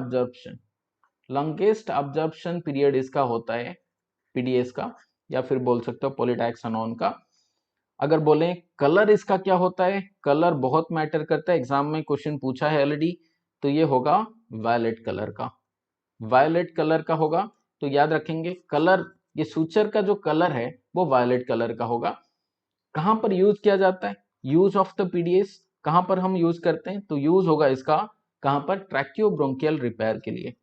observation period इसका होता है पीडीएस का, या फिर बोल सकते हो पॉलीडायक्सानोन का। अगर बोलें कलर इसका क्या होता है, कलर बहुत मैटर करता है, एग्जाम में क्वेश्चन पूछा है ऑलरेडी। तो ये होगा वायलेट कलर का, वायलेट कलर का होगा। तो याद रखेंगे कलर, ये सूचर का जो कलर है वो वायलेट कलर का होगा। कहां पर यूज किया जाता है, यूज ऑफ द पीडीएस कहां पर हम यूज करते हैं, तो यूज होगा इसका कहां पर, ट्रैकियो ब्रोंकियल रिपेयर के लिए।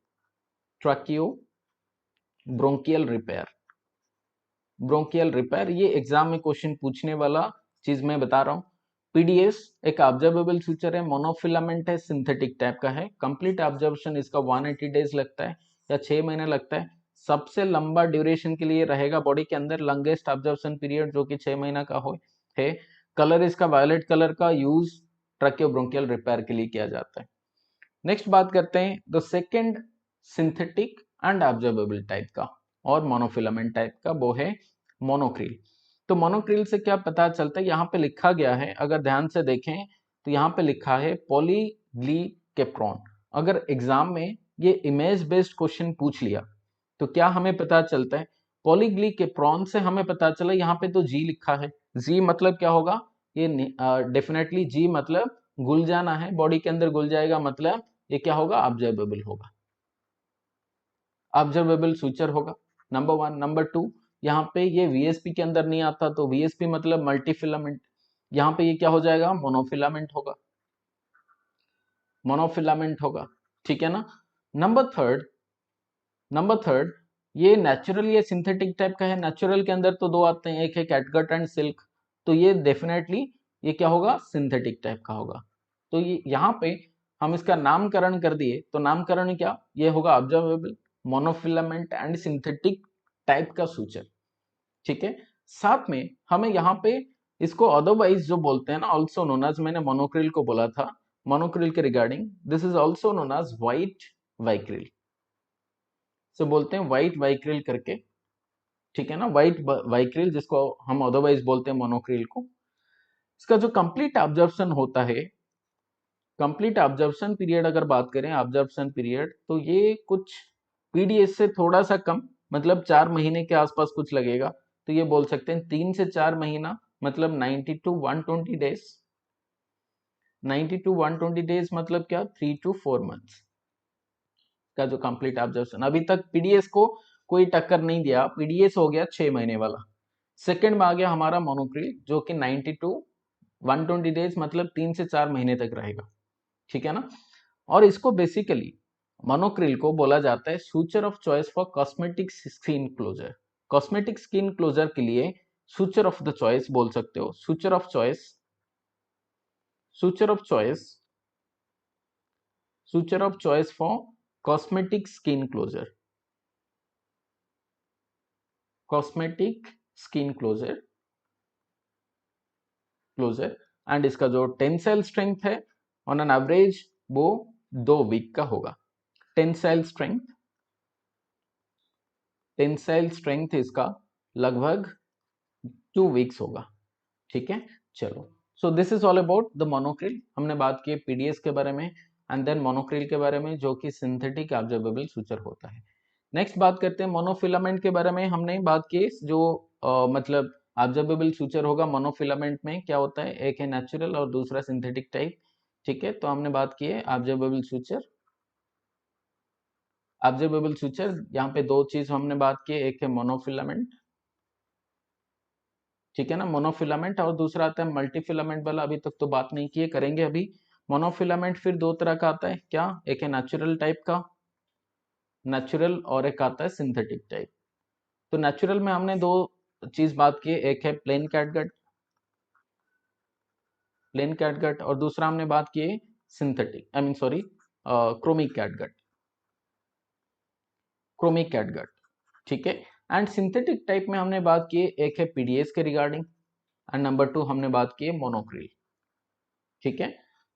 ट्रैकियो ब्रोंकियल रिपेयर, ये एग्जाम में क्वेश्चन पूछने वाला चीज मैं बता रहा हूं। पीडीएस एक ऑब्जर्वेबल सूचर है, मोनोफिलामेंट है, सिंथेटिक टाइप का है। कंप्लीट ऑब्जर्वेशन इसका 180 डेज लगता है या 6 महीने लगता है। सबसे लंबा ड्यूरेशन के लिए रहेगा बॉडी के अंदर, लंगेस्ट ऑब्जर्वेशन पीरियड जो कि 6 महीना का हो है। कलर इसका वायलेट कलर का यूज ट्रैकियोब्रोंकियल रिपेयर के लिए किया जाता है। नेक्स्ट बात करते हैं the second synthetic and observable type का और मोनोफिलामेंट टाइप का, वो है मोनोक्रिल। तो मोनोक्रिल से क्या पता चलता है, यहाँ पे लिखा गया है, अगर ध्यान से देखें तो यहाँ पे लिखा है पॉलीग्लीकेप्रोन। अगर एग्जाम में ये इमेज बेस्ड क्वेश्चन पूछ लिया तो क्या हमें पता चलता है, पॉलीग्लीकेप्रोन से हमें पता चला यहाँ पे तो जी लिखा है। जी मतलब क्या होगा, ये डेफिनेटली जी मतलब घुल जाना है, बॉडी के अंदर घुल जाएगा, मतलब ये क्या होगा, ऑब्जर्वेबल होगा, ऑब्जर्वेबल सूचर होगा। नंबर 1। नंबर 2, यहाँ पे ये वीएसपी के अंदर नहीं आता, तो वीएसपी मतलब मल्टीफिलामेंट, यहाँ पे ये क्या हो जाएगा, मोनोफिलामेंट होगा, मोनोफिलामेंट होगा, ठीक है ना। नंबर थर्ड, नंबर थर्ड, ये नेचुरल ये सिंथेटिक टाइप का है। नेचुरल के अंदर तो दो आते हैं, एक है कैटगट एंड सिल्क, तो ये डेफिनेटली ये क्या होगा, सिंथेटिक टाइप का होगा। तो ये यहाँ पे हम इसका नामकरण कर दिए, तो नामकरण क्या, ये होगा observable, monofilament and synthetic type का सूचक, ठीक है। साथ में हमें यहाँ पे इसको अदरवाइज जो बोलते हैं ना, ऑल्सो नोन एज, मैंने मोनोक्रिल को बोला था, मोनोक्रिल के regarding, this is also known as white Vicryl, से बोलते हैं व्हाइट वाइक्रिल करके, ठीक है ना, व्हाइट वाइक्रिल जिसको हम अदरवाइज बोलते हैं मोनोक्रिल को। इसका जो कंप्लीट ऑब्जर्वेशन होता है, कंप्लीट ऑब्जर्वेशन पीरियड अगर बात करें, ऑब्जर्वेशन पीरियड, तो ये कुछ पीडीएस से थोड़ा सा कम, मतलब 4 महीने के आसपास कुछ लगेगा, तो ये बोल सकते हैं 3 से 4 महीना, मतलब 90 टू 120 डेज, 90 टू 120 डेज मतलब क्या, 3 टू 4 मंथ्स का जो कंप्लीट ऑब्जर्वेशन। अभी तक पीडीएस को कोई टक्कर नहीं दिया, पीडीएस हो गया 6 महीने वाला। सेकंड में आ गया हमारा मोनोक्रिल जो कि 90 टू 120 डेज मतलब 3 से 4 महीने तक रहेगा, ठीक है ना। और इसको बेसिकली मोनोक्रिल को बोला जाता है suture of choice for cosmetic skin closure. Cosmetic skin closure के लिए सूचर ऑफ द चॉइस बोल सकते हो, suture of choice, suture of choice, suture of choice for cosmetic skin closure, cosmetic skin closure, closure. And इसका जो tensile strength है on an average वो 2 week का होगा। टेंसाइल स्ट्रेंथ, टेंसाइल स्ट्रेंथ इसका लगभग 2 वीक्स होगा, ठीक है। चलो, so this is all about the Monocryl. हमने बात की पीडीएस के बारे में एंड देन मोनोक्रिल के बारे में जो कि सिंथेटिक ऑब्जर्वेबल सूचर होता है। नेक्स्ट बात करते हैं मोनोफिलामेंट के बारे में। हमने बात की जो मतलब ऑब्जर्वेबल सूचर होगा मोनोफिलामेंट में क्या होता है, एक है नेचुरल और दूसरा सिंथेटिक टाइप, ठीक है। तो हमने बात की है ऑब्जर्वेबल सूचर, ऑब्जर्वेबल सूचर, यहाँ पे दो चीज हमने बात की, एक है मोनोफिलामेंट, ठीक है ना, मोनोफिलामेंट, और दूसरा आता है मल्टीफिलामेंट वाला, अभी तक तो बात नहीं की है, करेंगे अभी। मोनोफिलामेंट फिर दो तरह का आता है, क्या, एक है नेचुरल टाइप का, नेचुरल, और एक आता है सिंथेटिक टाइप। तो नेचुरल में हमने दो चीज बात की, एक है प्लेन कैटगट, प्लेन कैटगट, और दूसरा हमने बात की है सिंथेटिक, आई mean sorry chromic catgut, chromic catgut, ठीक है। एंड सिंथेटिक टाइप में हमने बात की है, एक है पीडीएस के रिगार्डिंग एंड नंबर 2 हमने बात की है मोनोक्रिल, ठीक है।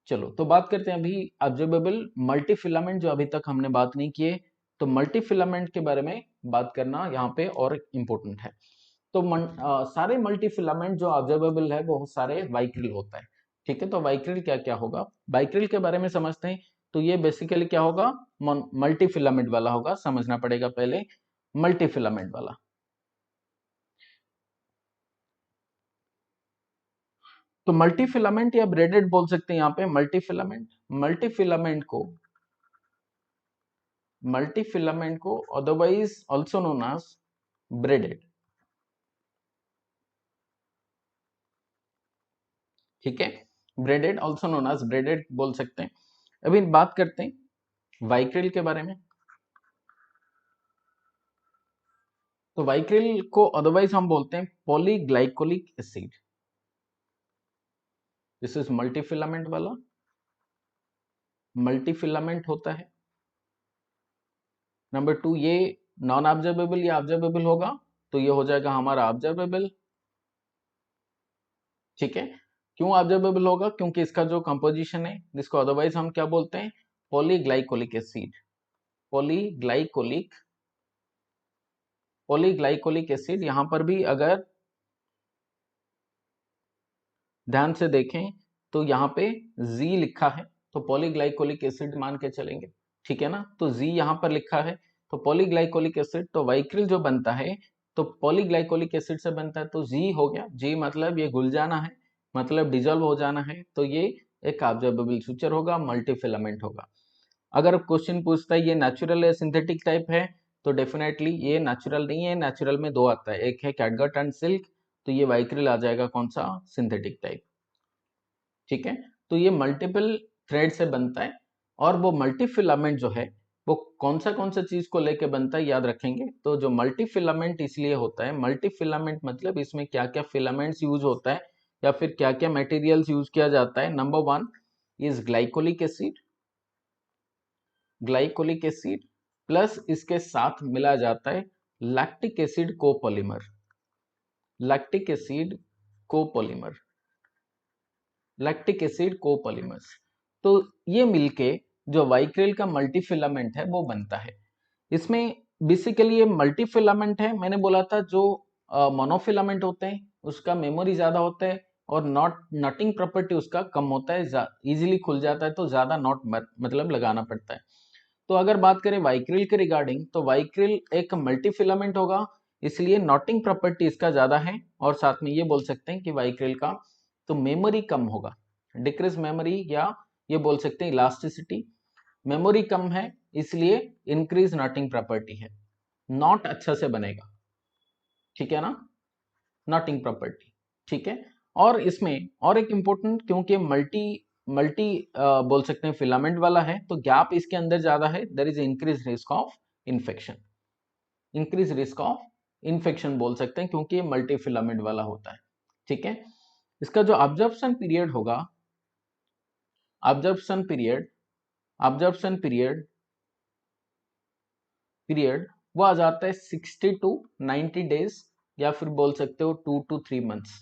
चलो, तो बात करते हैं अभी ऑब्जर्वेबल मल्टीफिलामेंट जो अभी तक हमने बात नहीं की है, तो मल्टीफिलामेंट के बारे में बात करना यहाँ पे और इम्पोर्टेंट है। तो सारे मल्टीफिलामेंट जो ऑब्जर्वेबल है वो सारे वाइक्रिल होता है, ठीक है। तो वाइक्रिल क्या क्या होगा, वाइक्रिल के बारे में समझते हैं। तो ये बेसिकली क्या होगा, मल्टीफिलामेंट वाला होगा, समझना पड़ेगा पहले मल्टीफिलामेंट वाला। तो मल्टीफिलामेंट या ब्रेडेड बोल सकते हैं यहाँ पे, मल्टीफिलामेंट, मल्टीफिलामेंट को, मल्टीफिलामेंट को otherwise also known as braided, ठीक है। Braided also known as braided बोल सकते हैं। अभी बात करते हैं वाइक्रिल के बारे में। तो वाइक्रिल को अदरवाइज हम बोलते हैं polyglycolic acid, this is multi filament वाला, मल्टी फिलामेंट होता है। नंबर 2 ये नॉन ऑब्जर्वेबल या ऑब्जर्वेबल होगा, तो ये हो जाएगा हमारा ऑब्जर्वेबल। ठीक है, क्यों ऑब्जर्वेबल होगा? क्योंकि इसका जो कंपोजिशन है, जिसको अदरवाइज हम क्या बोलते हैं, पॉलीग्लाइकोलिक एसिड। पॉलीग्लाइकोलिक पॉलीग्लाइकोलिक एसिड। यहां पर भी अगर ध्यान से देखें तो यहाँ पे जी लिखा है, तो पॉलीग्लाइकोलिक एसिड मान के चलेंगे। ठीक है ना, तो जी यहाँ पर लिखा है, तो पॉलीग्लाइकोलिक एसिड, तो वाइक्रिल जो बनता है तो पॉलीग्लाइकोलिक एसिड से बनता है, तो जी हो गया। जी मतलब ये घुल जाना है, मतलब डिजोल्व हो जाना है, तो ये एक ऑब्जर्वेबल सूचर होगा, मल्टी फिलामेंट होगा। अगर क्वेश्चन पूछता है ये नेचुरल है सिंथेटिक टाइप है, तो डेफिनेटली ये नेचुरल नहीं है। नेचुरल में दो आता है, एक है कैटगट एंड सिल्क, तो ये वाइक्रिल आ जाएगा कौन सा, सिंथेटिक टाइप। ठीक है, तो ये मल्टीपल थ्रेड से बनता है, और वो मल्टी फिलामेंट जो है वो कौन सा चीज को लेके बनता है याद रखेंगे। तो जो मल्टी फिलामेंट इसलिए होता है, मल्टी फिलामेंट मतलब इसमें क्या क्या फिलामेंट्स यूज होता है या फिर क्या क्या मटेरियल्स यूज किया जाता है। Number 1 is glycolic acid, glycolic acid plus इसके साथ मिला जाता है lactic acid copolymer, lactic acid copolymer, lactic acid copolymers. तो ये मिलके जो वाइक्रिल का मल्टी फिलामेंट है वो बनता है। इसमें बेसिकली ये मल्टी फिलामेंट है, मैंने बोला था जो मोनोफिलामेंट होते हैं उसका मेमोरी ज्यादा होता है और नॉटिंग प्रॉपर्टी उसका कम होता है, इजीली खुल जाता है, तो ज्यादा नॉट मतलब लगाना पड़ता है। तो अगर बात करें वाइक्रिल के रिगार्डिंग, तो वाइक्रिल एक मल्टी फिलामेंट होगा, इसलिए नॉटिंग प्रॉपर्टी इसका ज्यादा है, और साथ में ये बोल सकते हैं कि वाइक्रिल का तो मेमोरी कम होगा, डिक्रीज मेमोरी, या ये बोल सकते हैं इलास्टिसिटी। मेमोरी कम है इसलिए इंक्रीज नॉटिंग प्रॉपर्टी है, नॉट अच्छा से बनेगा। ठीक है ना, नॉटिंग प्रॉपर्टी। ठीक है, और इसमें और एक इंपॉर्टेंट, क्योंकि मल्टी मल्टी बोल सकते हैं फिलामेंट वाला है, तो गैप इसके अंदर ज्यादा है, there is increase risk of infection, increase risk of infection बोल सकते हैं, क्योंकि ये मल्टी फिलामेंट वाला होता है। ठीक है, इसका जो ऑब्जर्प्शन पीरियड होगा, ऑब्जर्प्शन पीरियड, ऑब्जर्प्शन पीरियड वो आ जाता है 60 टू 90 डेज, या फिर बोल सकते हो 2 to 3 मंथ्स।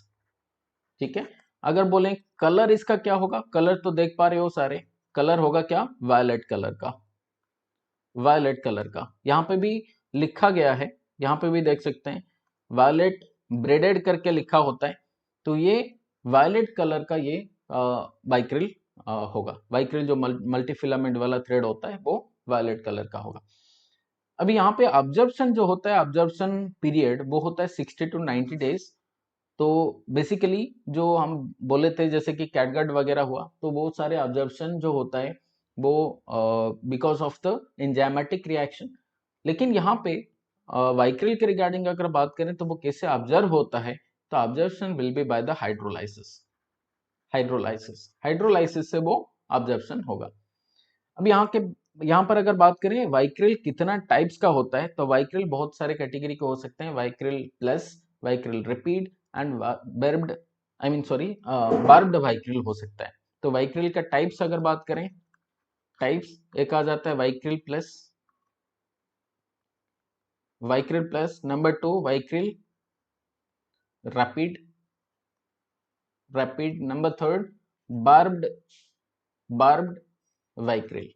ठीक है, अगर बोलें कलर इसका क्या होगा, कलर तो देख पा रहे हो सारे, कलर होगा क्या, वायलेट कलर का, वायलेट कलर का। यहाँ पे भी लिखा गया है, यहाँ पे भी देख सकते हैं वायलेट ब्रेडेड करके लिखा होता है, तो ये वायलेट कलर का ये वाइक्रिल होगा। वाइक्रिल जो मल्टी फिलामेंट वाला थ्रेड होता है वो वायलेट कलर का होगा। अभी यहाँ पे ऑब्जर्प्शन जो होता है, ऑब्जर्प्शन पीरियड वो होता है 60 टू 90 डेज। तो बेसिकली जो हम बोले थे जैसे कि कैटगट वगैरह हुआ, तो वो सारे ऑब्जर्प्शन जो होता है वो because of the enzymatic reaction. लेकिन यहाँ पे वाइक्रिल के रिगार्डिंग अगर बात करें तो वो कैसे ऑब्जर्व होता है, तो absorption will be by the hydrolysis, hydrolysis, hydrolysis से वो ऑब्जर्प्शन होगा। अब यहाँ पर अगर बात करें वाइक्रिल कितना टाइप्स का होता है, तो वाइक्रिल बहुत सारे कैटेगरी के हो सकते हैं, Vicryl plus, Vicryl repeat and barbed, I mean sorry barbed Vicryl हो सकता है। तो वाइक्रिल का टाइप्स अगर बात करें, टाइप्स एक आ जाता है Vicryl plus, Vicryl plus, number 2 Vicryl rapid, rapid, number 3 barbed, barbed Vicryl.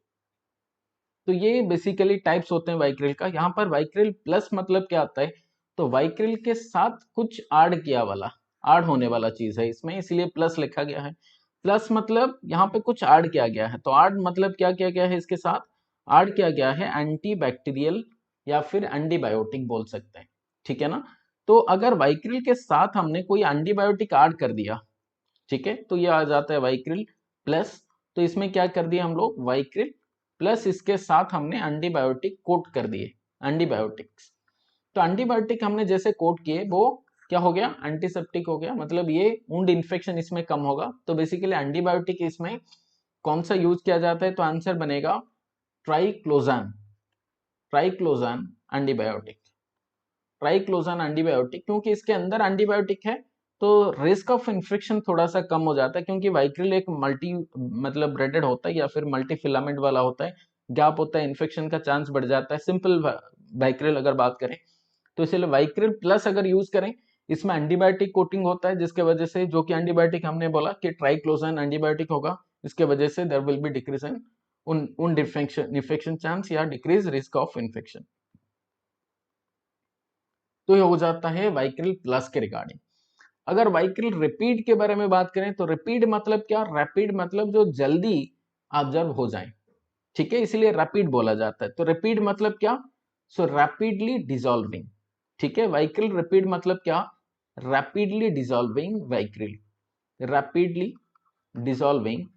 तो ये बेसिकली टाइप्स होते हैं वाइक्रिल का। यहाँ पर वाइक्रिल प्लस मतलब क्या आता है, तो वाइक्रिल के साथ कुछ ऐड किया वाला, ऐड होने वाला चीज है इसमें, इसलिए प्लस लिखा गया है। प्लस मतलब यहाँ पे कुछ ऐड किया गया है, तो ऐड मतलब क्या किया गया है, इसके साथ ऐड किया गया है एंटी बैक्टीरियल या फिर एंटीबायोटिक बोल सकते हैं। ठीक है ना, तो अगर वाइक्रिल के साथ हमने कोई एंटीबायोटिक ऐड कर दिया, ठीक है, तो ये आ जाता है वाइक्रिल प्लस। तो इसमें क्या कर दिया हम लोग, वाइक्रिल प्लस इसके साथ हमने एंटीबायोटिक कोट कर दिए, एंटीबायोटिक्स। तो एंटीबायोटिक हमने जैसे कोट किए वो क्या हो गया, एंटीसेप्टिक हो गया, मतलब ये वुंड इन्फेक्शन इसमें कम होगा। तो बेसिकली एंटीबायोटिक इसमें कौन सा यूज किया जाता है, तो आंसर बनेगा ट्राइक्लोजान, ट्राइक्लोजान एंटीबायोटिक, ट्राइक्लोजान एंटीबायोटिक, क्योंकि इसके अंदर एंटीबायोटिक है तो रिस्क ऑफ इन्फेक्शन थोड़ा सा कम हो जाता है, क्योंकि वाइक्रिल एक मल्टी मतलब ब्रेडेड होता है या फिर मल्टी फिलामेंट वाला होता है, गैप होता है, इन्फेक्शन का चांस बढ़ जाता है सिंपल वाइक्रिल अगर बात करें। तो इसलिए वाइक्रिल प्लस अगर यूज करें, इसमें एंटीबायोटिक कोटिंग होता है, जिसके वजह से, जो कि एंटीबायोटिक हमने बोला कि ट्राइक्लोजन एंटीबायोटिक होगा, इसके वजह से there will be decrease in उन इन्फेक्शन चांस या डिक्रीज रिस्क ऑफ इन्फेक्शन। तो ये हो जाता है वाइक्रिल प्लस के रिगार्डिंग। अगर वाइक्रिल रिपीट के बारे में बात करें, तो रिपीट मतलब क्या? रैपिड मतलब जो जल्दी ऑब्जर्व हो जाए, ठीक है, इसलिए रैपिड बोला जाता है। तो रिपीट मतलब क्या? सो रैपिडली डिसॉल्विंग, ठीक है। वाइक्रिल रिपीट मतलब क्या? Rapidly dissolving Vicryl, rapidly dissolving,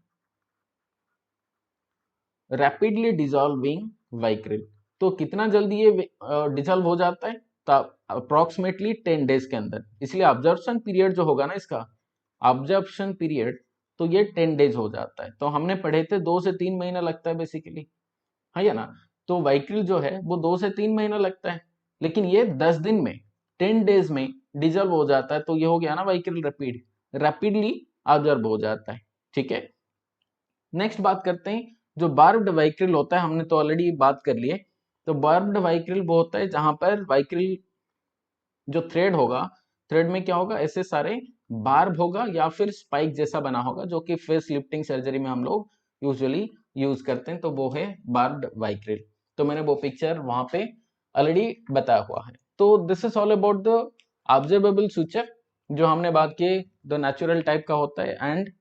rapidly dissolving Vicryl. तो कितना जल्दी ये डिसॉल्व हो जाता है? तो अप्रोक्सीमेटली 10 डेज के अंदर। इसलिए ऑब्जर्वेशन पीरियड जो होगा ना इसका, ऑब्जर्वेशन पीरियड, तो ये 10 डेज हो जाता है। तो हमने पढ़े थे 2 से 3 महीना लगता है बेसिकली, है ना। तो वाइक्रिल जो है वो 2 से 3 महीना लगता है, लेकिन ये 10 दिन में, 10 डेज में डिजॉल्व हो जाता है। तो ये हो गया ना वाइक्रिल रैपिड, रैपिडली ऑब्जर्व हो जाता है, ठीक है। नेक्स्ट बात करते हैं, जो बार्ब्ड वाइक्रिल होता है, हमने तो ऑलरेडी बात कर ली है। तो बार्ब्ड वाइक्रिल वो होता है जहां पर वाइक्रिल जो थ्रेड होगा, थ्रेड में क्या होगा, ऐसे सारे बार्ब होगा या फिर स्पाइक जैसा बना होगा, जो कि फेस लिफ्टिंग सर्जरी में हम लोग यूजुअली यूज करते हैं। तो वो है बार्ब्ड वाइक्रिल। तो मैंने वो पिक्चर वहां पे ऑलरेडी बताया हुआ है। तो this is all about the observable suture, जो हमने बात की, द नेचुरल टाइप का होता है, and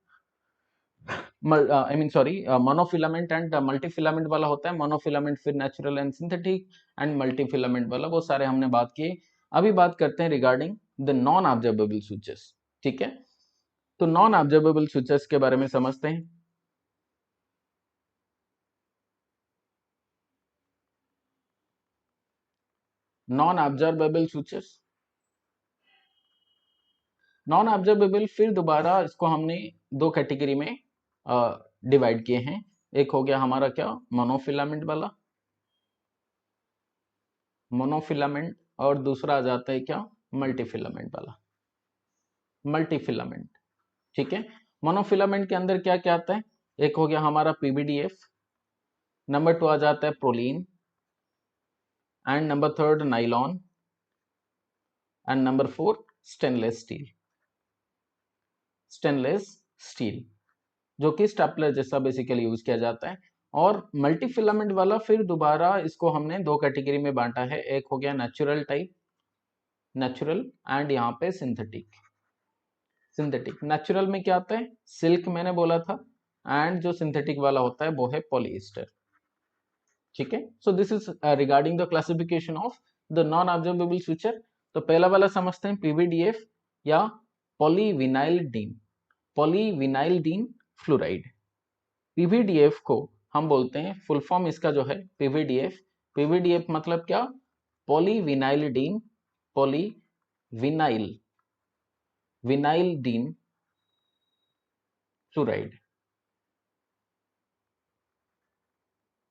I mean sorry, monofilament and multifilament वाला होता है। मोनोफिलामेंट फिर natural and synthetic, and multifilament वाला, वो सारे हमने बात किए। अभी बात करते हैं regarding the non observable switches, ठीक है। तो नॉन ऑब्जर्वेबल स्विचेस के बारे में समझते हैं। Non observable switches, non observable, फिर दोबारा इसको हमने दो कैटेगरी में डिवाइड किए हैं। एक हो गया हमारा क्या, मोनोफिलामेंट वाला, मोनोफिलामेंट, और दूसरा आ जाता है क्या, मल्टीफिलामेंट वाला, मल्टीफिलामेंट, ठीक है। मोनोफिलामेंट के अंदर क्या क्या आता है? एक हो गया हमारा पीबीडीएफ, नंबर 2 आ जाता है proline, and number 3 nylon, and number 4 stainless steel, stainless steel, जो कि स्टेपलर जैसा बेसिकली यूज किया जाता है। और मल्टीफिलामेंट वाला फिर दोबारा इसको हमने दो कैटेगरी में बांटा है। एक हो गया नेचुरल टाइप, नेचुरल, एंड यहाँ पे सिंथेटिक। सिंथेटिक, नेचुरल में क्या आता है, सिल्क मैंने बोला था, एंड जो सिंथेटिक वाला होता है वो है पॉलीएस्टर, ठीक है। So this is regarding the classification of the non observable switcher. तो पहला वाला समझते हैं, पीवीडीएफ या पॉलीविनाइलडीन, पॉलीविनाइलडीन फ्लोराइड। पीवीडीएफ को हम बोलते हैं, फुल फॉर्म इसका जो है पीवीडीएफ, पीवीडीएफ मतलब क्या, पॉलीविनाइलडीन, पॉलीविनाइल, विनाइलडीन फ्लोराइड,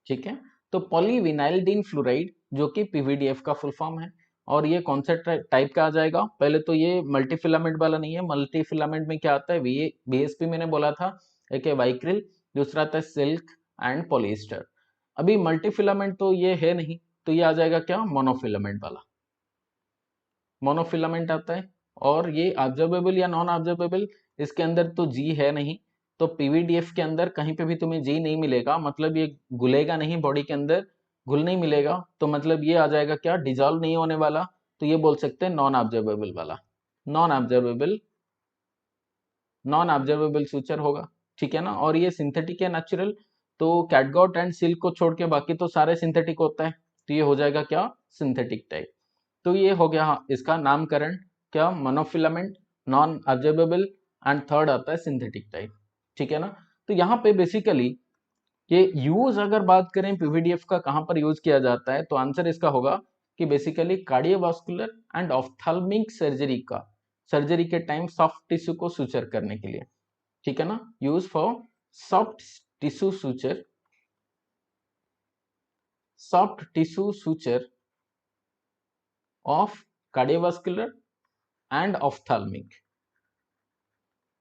ठीक है। तो पॉलीविनाइलडीन फ्लोराइड जो कि पीवीडीएफ का फुल फॉर्म है। और ये कौन सा टाइप का आ जाएगा? पहले तो ये मल्टीफिलामेंट वाला नहीं है। मल्टीफिलामेंट में क्या आता है, बीएसपी मैंने बोला था, एक है वाइक्रिल, दूसरा आता है सिल्क एंड पॉलिएस्टर। अभी मल्टीफिलामेंट तो ये है नहीं, तो ये आ जाएगा क्या, मोनोफिलामेंट वाला, मोनोफिलामेंट आता है। और ये ऑब्जर्वेबल या नॉन ऑब्जर्वेबल, इसके अंदर तो जी है नहीं। तो पीवीडीएफ के अंदर कहीं पे भी तुम्हें जी नहीं मिलेगा, मतलब ये घुलेगा नहीं बॉडी के अंदर, घुल नहीं मिलेगा, तो मतलब ये आ जाएगा क्या, डिजॉल्व नहीं होने वाला। तो ये बोल सकते हैं नॉन ऑब्जर्वेबल वाला, non absorbable, non observable future होगा, ठीक है ना। और ये सिंथेटिक है, नेचुरल। तो कैटगॉट एंड सिल्क को छोड़ के बाकी तो सारे सिंथेटिक होता है, तो ये हो जाएगा क्या, सिंथेटिक टाइप। तो ये हो गया इसका नामकरण, क्या, monofilament, non absorbable, and third आता है सिंथेटिक टाइप, ठीक है ना। तो यहाँ पे बेसिकली ये यूज अगर बात करें पीवीडीएफ का कहाँ पर यूज किया जाता है, तो आंसर इसका होगा कि basically cardiovascular and ophthalmic surgery का, सर्जरी के टाइम सॉफ्ट टिश्यू को सुचर करने के लिए, ठीक है ना, use for soft tissue suture, soft tissue suture of cardiovascular and ophthalmic,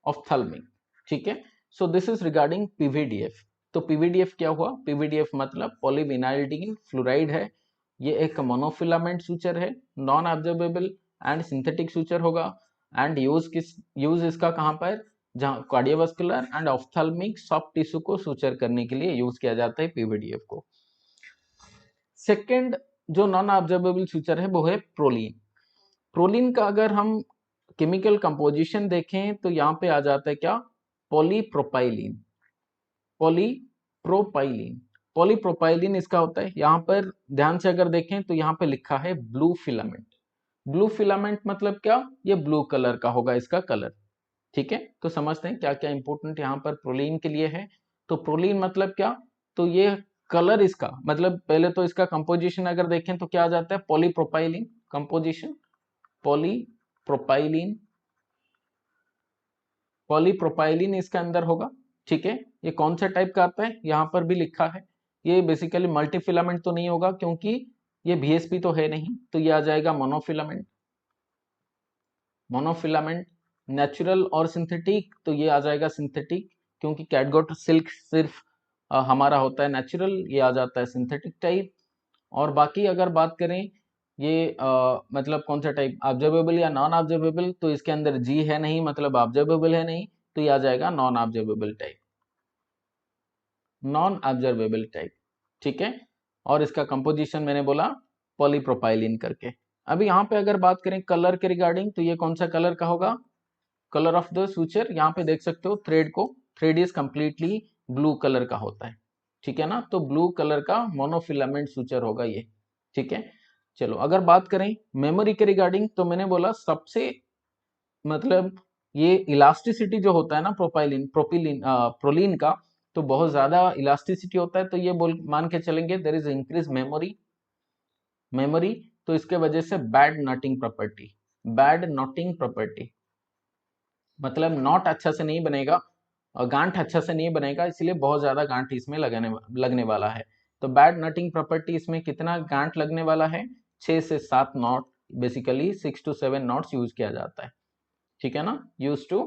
ophthalmic, ठीक है। So this is regarding PVDF. तो पीवीडीएफ क्या हुआ? पीवीडीएफ मतलब पॉलीविनाइल्डिन फ्लोराइड है, ये एक मोनोफिलामेंट सूचर है, non absorbable and synthetic suture होगा। एंड यूज इसका कहाँ पर? जहाँ कार्डियोवास्कुलर एंड ऑफ्थल्मिक सॉफ्ट टिश्यू को सूचर करने के लिए यूज किया जाता है पीवीडीएफ को। सेकेंड जो नॉन ऑब्जर्वेबल सूचर है वो है प्रोलीन। प्रोलीन का अगर हम केमिकल कंपोजिशन देखें तो यहाँ पे आ जाता है क्या? पॉलीप्रोपाइलीन। पॉलीप्रोपाइलीन, पॉलीप्रोपाइलीन इसका होता है। यहाँ पर ध्यान से अगर देखें तो यहाँ पे लिखा है ब्लू फिलामेंट। ब्लू फिलामेंट मतलब क्या? ये ब्लू कलर का होगा इसका कलर, ठीक है। तो समझते हैं क्या क्या इंपॉर्टेंट यहाँ पर प्रोलीन के लिए है। तो प्रोलीन मतलब क्या? तो ये कलर इसका मतलब, पहले तो इसका कंपोजिशन अगर देखें तो क्या आ जाता है? पॉलीप्रोपाइलीन कंपोजिशन, पॉलीप्रोपाइलीन, पॉलीप्रोपाइलीन इसके अंदर होगा, ठीक है। ये कौन सा टाइप का आता है? यहाँ पर भी लिखा है। ये बेसिकली मल्टी फिलामेंट तो नहीं होगा क्योंकि ये बीएसपी तो है नहीं, तो ये आ जाएगा मोनोफिलामेंट। मोनोफिलामेंट नेचुरल और सिंथेटिक, तो ये आ जाएगा सिंथेटिक, क्योंकि कैटगट सिल्क सिर्फ हमारा होता है नेचुरल, ये आ जाता है सिंथेटिक टाइप। और बाकी अगर बात करें ये मतलब कौन सा टाइप, ऑब्जर्वेबल या नॉन ऑब्जर्वेबल, तो इसके अंदर जी है नहीं, मतलब ऑब्जर्वेबल है नहीं, तो ये आ जाएगा non observable type, non observable type, ठीक है। और इसका कंपोजिशन मैंने बोला पॉलीप्रोपाइलिन करके। अभी यहाँ पे अगर बात करें कलर के रिगार्डिंग, तो ये कौन सा कलर का होगा? कलर ऑफ द सूचर, यहाँ पे देख सकते हो थ्रेड को, thread is completely blue colour का होता है, ठीक है ना। तो ब्लू कलर का मोनोफिलामेंट सूचर होगा ये, ठीक है। चलो अगर बात करें मेमोरी के रिगार्डिंग, तो मैंने बोला सबसे मतलब ये इलास्टिसिटी जो होता है ना प्रोलीन का, तो बहुत ज्यादा इलास्टिसिटी होता है, तो ये बोल मान के चलेंगे देयर इज इंक्रीज मेमोरी, तो इसके वजह से bad knotting property, bad knotting property मतलब नॉट अच्छा से नहीं बनेगा और गांठ अच्छा से नहीं बनेगा, इसलिए बहुत ज्यादा गांठ इसमें लगने वाला है। तो बैड नटिंग प्रॉपर्टी इसमें कितना गांठ लगने वाला है? 6 से 7 knot, basically 6 to 7 knots use किया जाता है, ठीक है ना, use to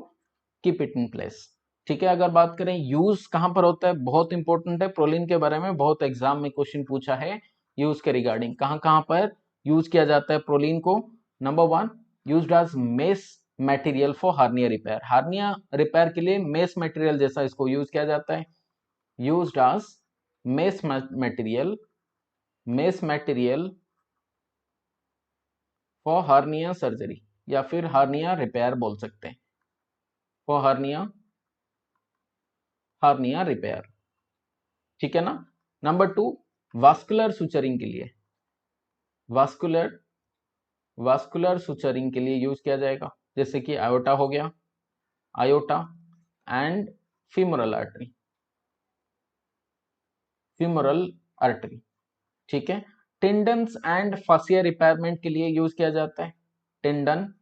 keep it in place, ठीक है। अगर बात करें यूज कहां पर होता है, बहुत इंपॉर्टेंट है प्रोलीन के बारे में, बहुत एग्जाम में क्वेश्चन पूछा है यूज के रिगार्डिंग, कहां कहां पर यूज किया जाता है प्रोलीन को। Number 1, used as mesh material for hernia repair, hernia repair के लिए मेस मटेरियल जैसा इसको यूज किया जाता है। Used as mesh material, mesh material for hernia surgery, या फिर हार्निया रिपेयर बोल सकते हैं, फॉर हार्निया रिपेयर, ठीक है ना। नंबर 2, वास्कुलर सुचरिंग के लिए, वास्कुलर वास्कुलर सुचरिंग के लिए यूज किया जाएगा, जैसे कि आयोटा हो गया, iota and femoral artery, femoral artery, ठीक है। टेंडन्स एंड फासिया रिपेयरमेंट के लिए यूज किया जाता है, टेंडन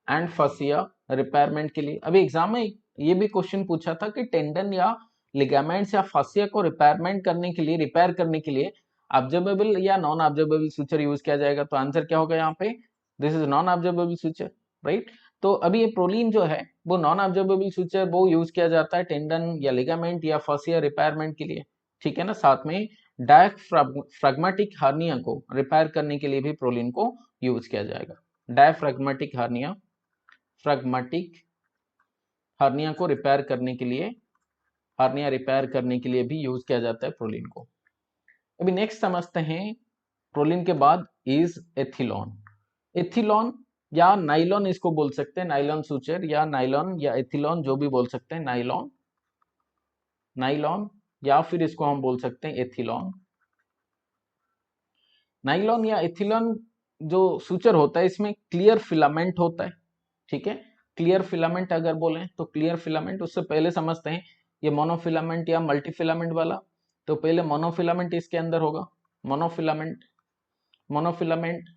एंड फासिया रिपेयरमेंट के लिए। अभी एग्जाम में ये भी क्वेश्चन पूछा था कि टेंडन या लिगामेंट्स या फासिया को रिपेयरमेंट करने के लिए, रिपेयर करने के लिए ऑब्जर्वेबल या नॉन ऑब्जर्वेबल सूचर यूज किया जाएगा, तो आंसर क्या होगा यहाँ पे? This is non observable suture, right. तो अभी ये प्रोलीन जो है वो नॉन ऑब्जर्वेबल सूचर वो यूज किया जाता है टेंडन या लिगामेंट या फासिया रिपेयरमेंट के लिए, ठीक है ना। साथ में डायफ्रैग्मेटिक हार्निया को रिपेयर करने के लिए भी प्रोलीन को यूज किया जाएगा, डायफ्रैग्मेटिक हार्निया, फ्रैग्मेटिक हार्निया को रिपेयर करने के लिए, हार्निया रिपेयर करने के लिए भी यूज किया जाता है प्रोलीन को। अभी नेक्स्ट समझते हैं प्रोलीन के बाद इज एथिलॉन। एथिलॉन या नाइलॉन इसको बोल सकते हैं, नाइलॉन सूचर या नाइलॉन या एथिलॉन जो भी बोल सकते हैं, नाइलॉन, नाइलॉन या फिर इसको हम बोल सकते हैं एथिलॉन। नाइलॉन या एथिलॉन जो सूचर होता है इसमें क्लियर फिलामेंट होता है, ठीक है। क्लियर फिलामेंट अगर बोलें तो क्लियर फिलामेंट, उससे पहले समझते हैं ये मोनोफिलामेंट या मल्टीफिलामेंट वाला। तो पहले मोनोफिलामेंट इसके अंदर होगा, मोनोफिलामेंट, मोनोफिलामेंट,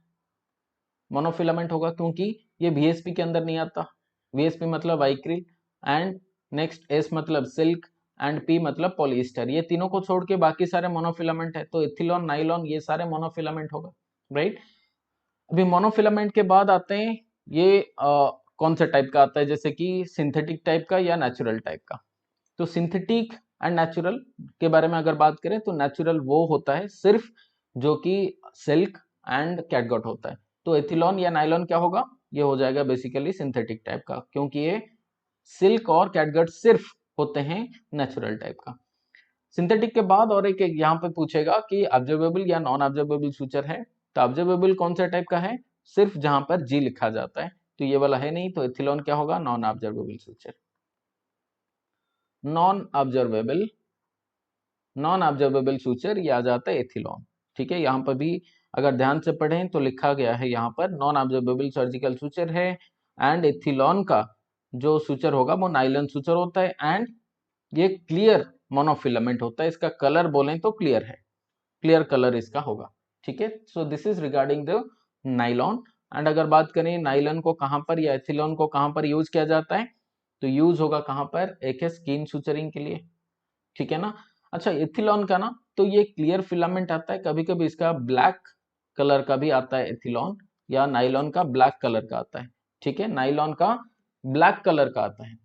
मोनोफिलामेंट होगा क्योंकि ये वीएसपी के अंदर नहीं आता, वीएसपी मतलब वाइक्रिल, एंड नेक्स्ट एस मतलब सिल्क, एंड पी मतलब पॉलिएस्टर, ये तीनों को छोड़ के बाकी सारे मोनोफिलामेंट है, तो एथिलॉन, नाइलॉन ये सारे मोनोफिलामेंट होगा, राइट। अभी मोनोफिलामेंट के बाद आते हैं ये कौन सा टाइप का आता है, जैसे कि सिंथेटिक टाइप का या नेचुरल टाइप का। तो सिंथेटिक एंड नेचुरल के बारे में अगर बात करें तो नेचुरल वो होता है सिर्फ जो कि सिल्क एंड कैटगट होता है। तो एथिलॉन या नायलॉन क्या होगा, ये हो जाएगा बेसिकली सिंथेटिक टाइप का, क्योंकि ये सिल्क और कैटगट सिर्फ होते हैं नेचुरल टाइप का। सिंथेटिक के बाद और एक यहाँ पे पूछेगा कि ऑब्जर्वेबल या नॉन ऑब्जर्वेबल सूचर है। तो ऑब्जर्वेबल कौन सा टाइप का है, सिर्फ जहां पर जी लिखा जाता है, तो ये वाला है नहीं, तो एथिलॉन क्या होगा, non observable suture. Non observable suture ये आ जाता है एथिलॉन। ठीक है, यहाँ पर भी अगर ध्यान से पढ़ें तो लिखा गया है यहाँ पर नॉन ऑब्जर्वेबल सर्जिकल सूचर है, एंड एथिलॉन का जो सूचर होगा वो नाइलन सूचर होता है, एंड ये क्लियर मोनोफिलामेंट होता है। इसका कलर बोलें तो क्लियर है, क्लियर कलर इसका होगा। ठीक है, so this is regarding the nylon. And अगर बात करें नाइलॉन को कहां पर या एथिलॉन को कहां पर यूज किया जाता है, तो यूज होगा कहां पर, एक है स्किन सुचरिंग के लिए। ठीक है ना। अच्छा, एथिलॉन का ना तो ये क्लियर फिलामेंट आता है, कभी कभी इसका ब्लैक कलर का भी आता है एथिलॉन, या नाइलॉन का ब्लैक कलर का आता है। ठीक है, नाइलॉन का ब्लैक कलर का आता है,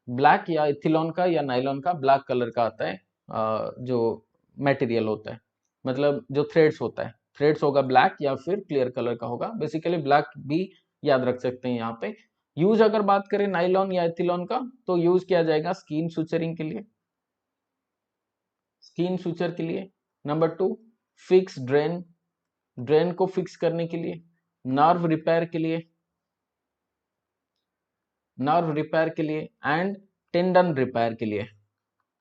ब्लैक या इथिलॉन का या नाइलॉन का ब्लैक कलर का आता है। जो मटेरियल होता है, मतलब जो थ्रेड्स होता है, थ्रेड्स होगा ब्लैक या फिर क्लियर कलर का होगा, बेसिकली ब्लैक भी याद रख सकते हैं यहाँ पे। यूज अगर बात करें नाइलॉन या इथिलॉन का, तो यूज किया जाएगा स्किन सुचरिंग के लिए, स्किन सुचर के लिए। नंबर 2, फिक्स ड्रेन, ड्रेन को फिक्स करने के लिए। नर्व रिपेयर के लिए, नर्व रिपेयर के लिए, एंड टेंडन रिपेयर के लिए,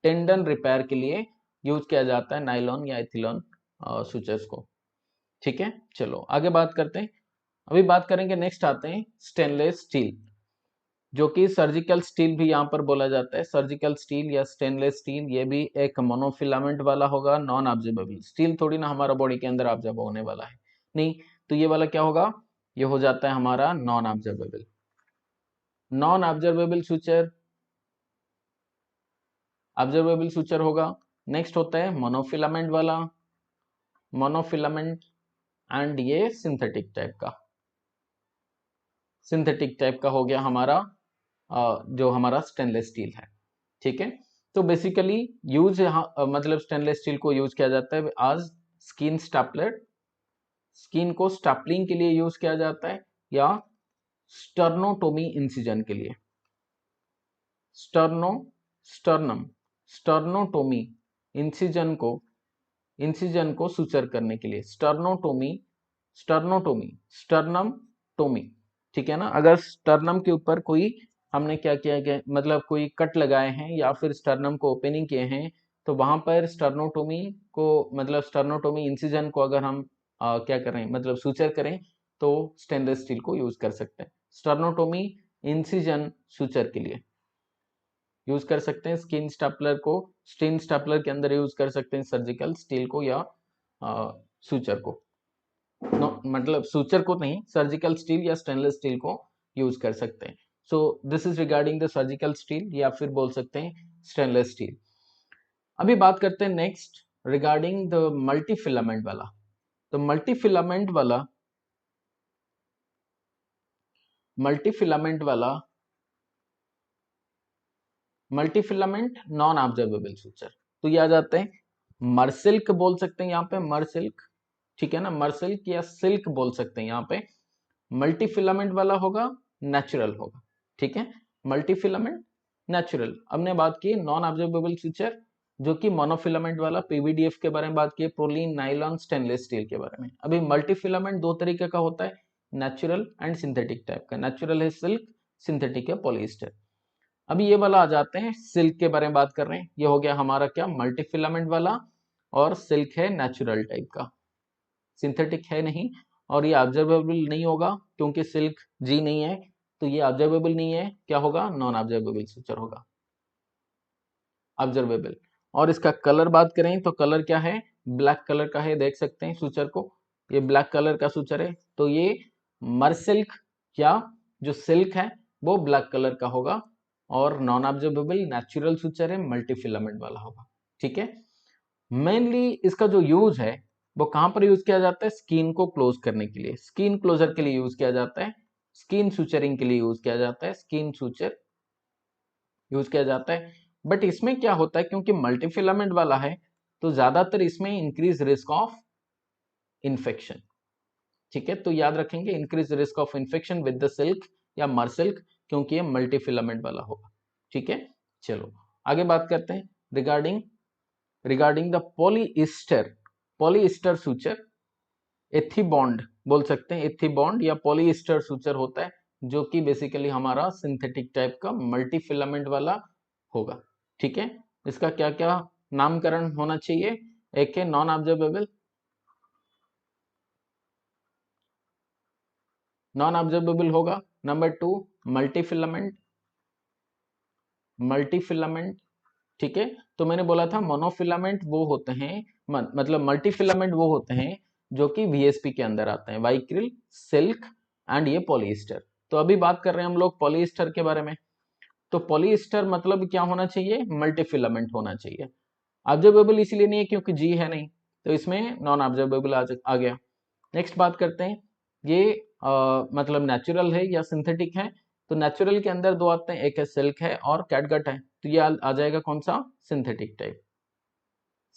टेंडन रिपेयर के लिए यूज किया जाता है नाइलॉन या एथिलॉन सूचर्स को। ठीक है, चलो आगे बात करते हैं। अभी बात करेंगे, नेक्स्ट आते हैं स्टेनलेस स्टील, जो कि सर्जिकल स्टील भी यहाँ पर बोला जाता है। सर्जिकल स्टील या स्टेनलेस स्टील ये भी एक मोनोफिलामेंट वाला होगा, नॉन ऑब्जर्वेबल। स्टील थोड़ी ना हमारा बॉडी के अंदर ऑब्जर्व होने वाला है, नहीं, तो ये वाला क्या होगा, ये हो जाता है हमारा non absorbable. Non observable suture, observable suture होगा। नेक्स्ट होता है मोनोफिलामेंट वाला, मोनोफिलामेंट, एंड ये सिंथेटिक टाइप का, सिंथेटिक टाइप का हो गया हमारा जो हमारा स्टेनलेस स्टील है। ठीक है, तो बेसिकली यूज यहाँ मतलब स्टेनलेस स्टील को यूज किया जाता है आज स्किन स्टैपलर, स्किन को स्टैपलिंग के लिए यूज किया जाता है, या स्टर्नोटोमी इंसिजन के लिए, स्टर्नम स्टर्नोटोमी इंसिजन को, इंसिजन को सुचर करने के लिए, स्टर्नोटोमी, स्टर्नोटोमी, स्टर्नम टोमी। ठीक है ना, अगर स्टर्नम के ऊपर कोई हमने क्या किया गया, मतलब कोई कट लगाए हैं या फिर स्टर्नम को ओपनिंग किए हैं, तो वहां पर स्टर्नोटोमी को, मतलब स्टर्नोटोमी इंसिजन को अगर हम क्या करें, मतलब सुचर करें, तो स्टेनलेस स्टील को यूज कर सकते हैं। स्टर्नोटोमी इंसिजन सुचर के लिए यूज कर सकते हैं। स्किन स्टैपलर को, स्किन स्टैपलर के अंदर यूज कर सकते हैं सर्जिकल स्टील को या सूचर को, मतलब सूचर को नहीं, सर्जिकल स्टील या स्टेनलेस स्टील को यूज कर सकते हैं। सो this is regarding the surgical steel, या फिर बोल सकते हैं स्टेनलेस स्टील। अभी बात करते हैं next regarding the multi filament वाला। तो मल्टी फिलामेंट वाला, मल्टी फिलामेंट वाला, multi filament non observable suture, तो ये आ जाते हैं मरसिल्क, बोल सकते हैं यहाँ पे मरसिल्क। ठीक है ना, मरसिल्क या सिल्क बोल सकते हैं यहाँ पे। मल्टी फिलामेंट वाला होगा, नेचुरल होगा। ठीक है, मल्टी फिलामेंट नेचुरल। हमने बात की नॉन ऑब्जर्वेबल सूचर, जो कि मोनोफिलामेंट वाला, पीवीडीएफ के बारे में बात की, प्रोलीन, नाइलॉन, स्टेनलेस स्टील के बारे में। अभी मल्टी फिलामेंट दो तरीके का होता है, नेचुरल एंड सिंथेटिक टाइप का। नेचुरल है सिल्क, सिंथेटिक है पॉलिएस्टर। अभी ये वाला आ जाते हैं सिल्क के बारे में बात कर रहे हैं। ये हो गया हमारा क्या, मल्टी फिलामेंट वाला, और सिल्क है नेचुरल टाइप का, सिंथेटिक है नहीं, और ये ऑब्जर्वेबल नहीं होगा क्योंकि सिल्क जी नहीं है, तो ये ऑब्जर्वेबल नहीं है, क्या होगा, नॉन ऑब्जर्वेबल सूचर होगा। ऑब्जर्वेबल, और इसका कलर बात करें तो कलर क्या है, ब्लैक कलर का है, देख सकते हैं सूचर को, ये ब्लैक कलर का सूचर है। तो ये मरसिल्क या जो सिल्क है वो ब्लैक कलर का होगा, और नॉन ऑब्जर्वेबल नेचुरल सूचर है, मल्टी फिलामेंट वाला होगा। ठीक है, मेनली इसका जो यूज है वो कहां पर यूज किया जाता है, स्किन को क्लोज करने के लिए, स्किन क्लोजर के लिए यूज किया जाता है। स्किन सुचरिंग के लिए यूज किया जाता है, स्किन सुचर यूज किया जाता है। बट इसमें क्या होता है, क्योंकि मल्टीफिलामेंट वाला है तो ज्यादातर इसमें इंक्रीज रिस्क ऑफ इन्फेक्शन। ठीक है, तो याद रखेंगे increase risk of infection with the silk या मरसिल्क, क्योंकि ये मल्टीफिलामेंट वाला होगा। ठीक है, चलो आगे बात करते हैं रिगार्डिंग द पॉलीइस्टर। पॉलीइस्टर सूचर एथीबॉन्ड बोल सकते हैं, एथीबॉन्ड या पॉलीइस्टर सूचर होता है, जो कि बेसिकली हमारा सिंथेटिक टाइप का मल्टीफिलामेंट वाला होगा। ठीक है, इसका क्या क्या नामकरण होना चाहिए? एक है नॉन ऑब्जर्वेबल, नॉन ऑब्जर्वेबल होगा। नंबर 2 मल्टीफिलामेंट, मल्टीफिलामेंट। ठीक है, तो मैंने बोला था मोनोफिलामेंट वो होते हैं, मतलब मल्टीफिलामेंट वो होते हैं जो कि वीएसपी के अंदर आते हैं, वाइक्रिल, सिल्क एंड ये पॉलीएस्टर। तो अभी बात कर रहे हैं हम लोग पॉलीएस्टर के बारे में। तो पॉलीएस्टर मतलब क्या होना चाहिए? मल्टीफिलामेंट होना चाहिए। ऑब्जर्वेबल इसलिए नहीं है क्योंकि जी है नहीं, तो इसमें नॉन ऑब्जर्वेबल आ गया। नेक्स्ट बात करते हैं, ये मतलब नेचुरल है या सिंथेटिक है? तो नेचुरल के अंदर दो आते हैं, एक है सिल्क है और कैटगट है, तो ये आ जाएगा कौन सा? Synthetic type,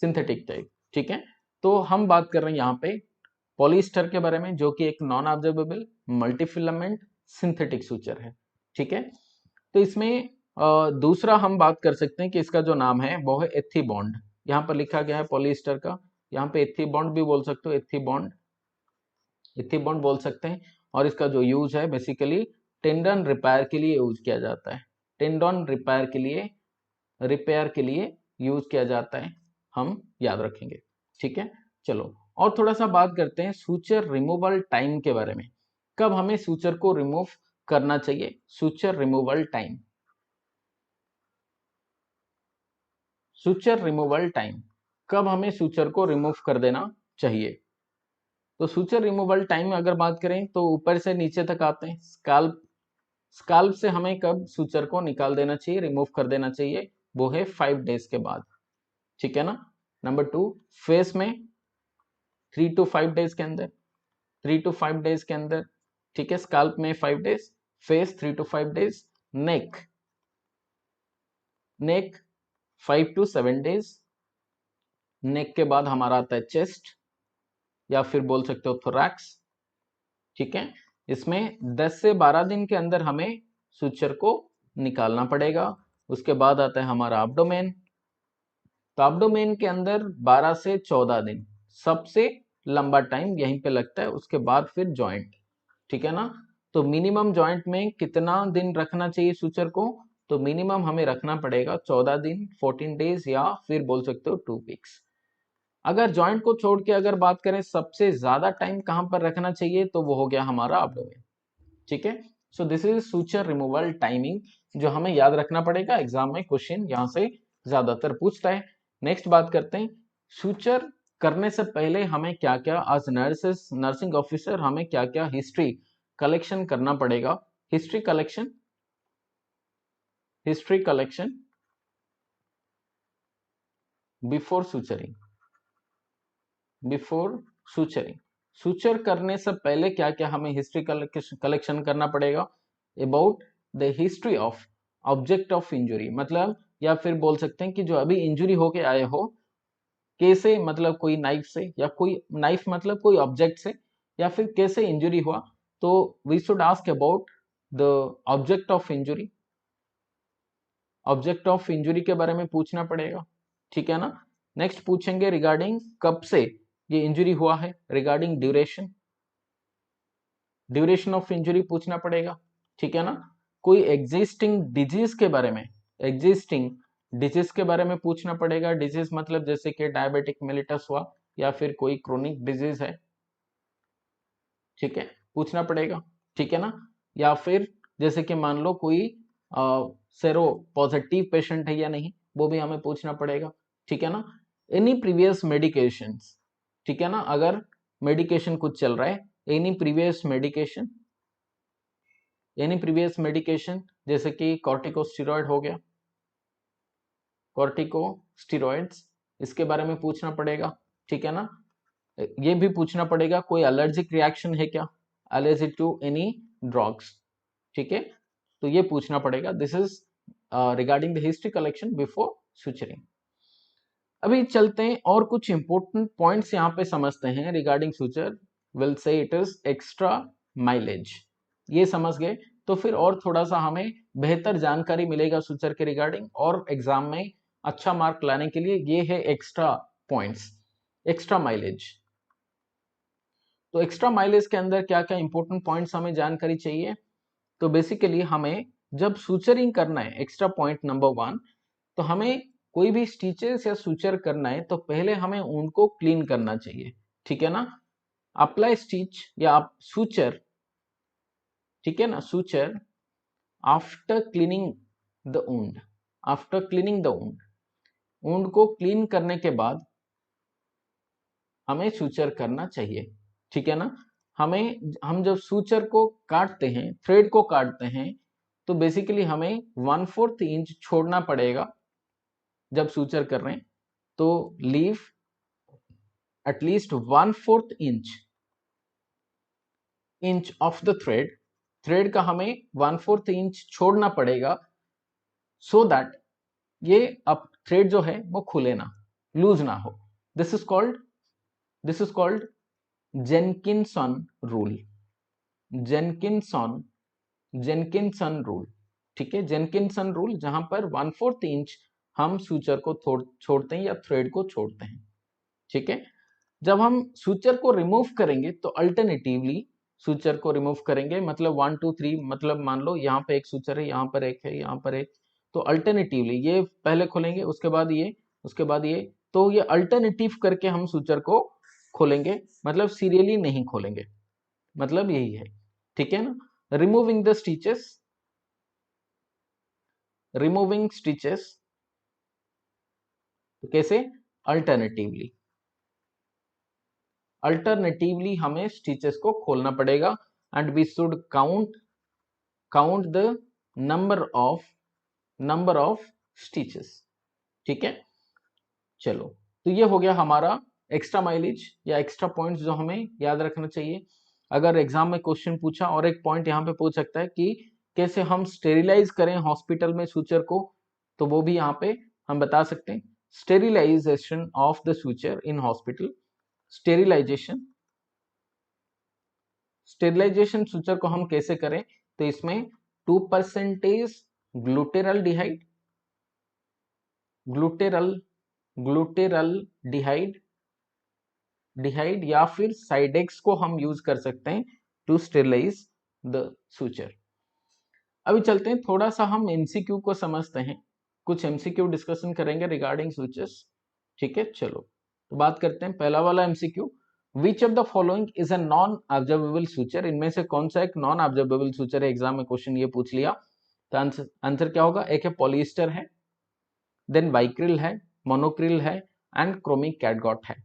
synthetic type. ठीक है, तो हम बात कर रहे हैं यहाँ पे पॉलीस्टर के बारे में, जो कि एक नॉन ऑब्जर्वेबल मल्टीफिलामेंट सिंथेटिक सूचर है। ठीक है, तो इसमें दूसरा हम बात कर सकते हैं कि इसका जो नाम है वो है एथीबॉन्ड। यहाँ पर लिखा गया है पॉलीस्टर का, यहाँ पे एथीबॉन्ड भी बोल सकते हो, एथीबॉन्ड, एथीबॉन्ड बोल सकते हैं। और इसका जो यूज है बेसिकली टेंडन रिपेयर के लिए यूज किया जाता है, टेंडन रिपेयर के लिए यूज किया जाता है, हम याद रखेंगे। ठीक है, चलो और थोड़ा सा बात करते हैं सूचर रिमूवल टाइम के बारे में। कब हमें सूचर को रिमूव करना चाहिए? Suture removal time, suture removal time, कब हमें सूचर को रिमूव कर देना चाहिए? तो सूचर रिमूवल टाइम अगर बात करें तो ऊपर से नीचे तक आते हैं। स्काल्प, स्काल्प से हमें कब सूचर को निकाल देना चाहिए, रिमूव कर देना चाहिए? वो है 5 डेज के बाद। ठीक है ना। नंबर 2 फेस में 3 to 5 डेज के अंदर, 3 to 5 डेज के अंदर। ठीक है, स्काल्प में 5 days, face 3 to 5 days, neck, neck 5 to 7 days. Neck के बाद हमारा आता है चेस्ट या फिर बोल सकते हो थोरैक्स। ठीक है, इसमें 10 से 12 दिन के अंदर हमें सूचर को निकालना पड़ेगा। उसके बाद आता है हमारा एब्डोमेन, तो एब्डोमेन के अंदर 12 से 14 दिन सबसे लंबा टाइम यहीं पे लगता है। उसके बाद फिर जॉइंट। ठीक है ना, तो मिनिमम जॉइंट में कितना दिन रखना चाहिए सूचर को? तो मिनिमम हमें रखना पड़ेगा 14 दिन, 14 डेज, या फिर बोल सकते हो 2 वीक्स। अगर जॉइंट को छोड़ के अगर बात करें सबसे ज्यादा टाइम कहां पर रखना चाहिए, तो वो हो गया हमारा एब्डोमेन। ठीक है, so this is suture removal timing, जो हमें याद रखना पड़ेगा, एग्जाम में क्वेश्चन यहां से ज्यादातर पूछता है। नेक्स्ट बात करते हैं, सूचर करने से पहले हमें क्या क्या एज नर्सेस, नर्सिंग ऑफिसर हमें क्या क्या हिस्ट्री कलेक्शन करना पड़ेगा? History collection, history collection before suturing, before suturing, suture करने से पहले क्या क्या हमें हिस्ट्री कलेक्शन करना पड़ेगा? About the history of object of injury, मतलब या फिर बोल सकते हैं कि जो अभी इंजुरी होके आए हो, कैसे, मतलब कोई नाइफ से, या कोई नाइफ मतलब कोई ऑब्जेक्ट से, या फिर कैसे इंजुरी हुआ, तो we should ask about the object of injury, object of injury के बारे में पूछना पड़ेगा। ठीक है ना। नेक्स्ट पूछेंगे रिगार्डिंग कब से ये इंजुरी हुआ है, regarding duration, duration of injury पूछना पड़ेगा। ठीक है ना। कोई एग्जिस्टिंग डिजीज के बारे में, एग्जिस्टिंग डिजीज के बारे में पूछना पड़ेगा। डिजीज मतलब जैसे कि डायबिटिक मेलिटस हुआ, या फिर कोई क्रोनिक डिजीज है, ठीक है, पूछना पड़ेगा। ठीक है ना। या फिर जैसे कि मान लो कोई सेरो पॉजिटिव पेशेंट है या नहीं, वो भी हमें पूछना पड़ेगा। ठीक है ना। एनी प्रीवियस मेडिकेशंस, ठीक है ना, अगर मेडिकेशन कुछ चल रहा है, any previous medication, any previous medication, जैसे कि कॉर्टिकोस्टेरॉइड हो गया, कॉर्टिकोस्टेरॉइड्स, इसके बारे में पूछना पड़ेगा। ठीक है ना। ये भी पूछना पड़ेगा कोई एलर्जिक रिएक्शन है क्या, एलर्जी टू एनी ड्रग्स। ठीक है, तो ये पूछना पड़ेगा। This is regarding the history collection before suturing. अभी चलते हैं और कुछ इंपॉर्टेंट पॉइंट्स यहाँ पे समझते हैं regarding suture. Will say it is extra mileage, ये समझ गए तो फिर और थोड़ा सा हमें बेहतर जानकारी मिलेगा सुचर के रिगार्डिंग, और एग्जाम में अच्छा मार्क लाने के लिए ये है एक्स्ट्रा पॉइंट्स, एक्स्ट्रा माइलेज। तो एक्स्ट्रा माइलेज के अंदर क्या क्या इंपॉर्टेंट पॉइंट्स हमें जानकारी चाहिए? तो बेसिकली हमें जब सुचरिंग करना है, एक्स्ट्रा पॉइंट नंबर 1, तो हमें कोई भी स्टिचेस या सुचर करना है तो पहले हमें उनको क्लीन करना चाहिए। ठीक है ना, अप्लाई स्टिच या आप सुचर, ठीक है ना, suture after cleaning the wound, after cleaning the wound, wound को क्लीन करने के बाद हमें सुचर करना चाहिए। ठीक है ना, हम जब सुचर को काटते हैं, थ्रेड को काटते हैं, तो बेसिकली हमें 1/4 इंच छोड़ना पड़ेगा जब सुचर कर रहे हैं। तो leave at least 1/4 inch of the thread, thread का हमें 1/4 इंच छोड़ना पड़ेगा, सो दैट ये अब थ्रेड जो है वो खुले ना, लूज ना हो। This is called Jenkinson rule, Jenkinson Jenkinson rule. ठीक है, जेनकिंसन रूल, जहां पर 1/4 इंच हम सुचर को छोड़ते हैं या थ्रेड को छोड़ते हैं। ठीक है, जब हम सुचर को रिमूव करेंगे तो अल्टरनेटिवली सुचर को रिमूव करेंगे, मतलब 1 2 3, मतलब मान लो यहाँ पे एक सुचर है, यहाँ पर एक है, यहाँ पर एक, तो अल्टरनेटिवली ये पहले खोलेंगे, उसके बाद ये, उसके बाद ये, तो ये अल्टरनेटिव करके हम सुचर को खोलेंगे, मतलब सीरियली नहीं खोलेंगे, मतलब यही है। ठीक है ना, removing the stitches, removing stitches, तो कैसे? अल्टरनेटिवली, अल्टरनेटिवली हमें स्टिचेस को खोलना पड़ेगा, and we should count the number of stitches. ठीक है, चलो, तो ये हो गया हमारा एक्स्ट्रा माइलेज या एक्स्ट्रा पॉइंट्स जो हमें याद रखना चाहिए। अगर एग्जाम में क्वेश्चन पूछा, और एक पॉइंट यहाँ पे पूछ सकता है कि कैसे हम स्टेरिलाइज करें हॉस्पिटल में सुचर को, तो वो भी यहाँ पे हम बता सकते हैं। Sterilization of the suture in hospital, sterilization, sterilization suture को हम कैसे करें? तो इसमें 2% ग्लूटेरल डिहाइड या फिर साइडेक्स को हम यूज कर सकते हैं टू स्टेरिलाइज द सुचर। अभी चलते हैं, थोड़ा सा हम एमसीक्यू को समझते हैं, कुछ एमसीक्यू डिस्कशन करेंगे रिगार्डिंग सुचर्स। ठीक है, चलो तो बात करते हैं। पहला वाला MCQ, which of the following is a non absorbable suture, इनमें से कौन सा एक नॉन ऑब्जर्वेबल सुचर है? एग्जाम में क्वेश्चन ये पूछ लिया, तो आंसर क्या होगा? एक है पॉलिएस्टर है, देन बाइक्रिल है, मोनोक्रिल है, एंड क्रोमिक कैटगॉट है।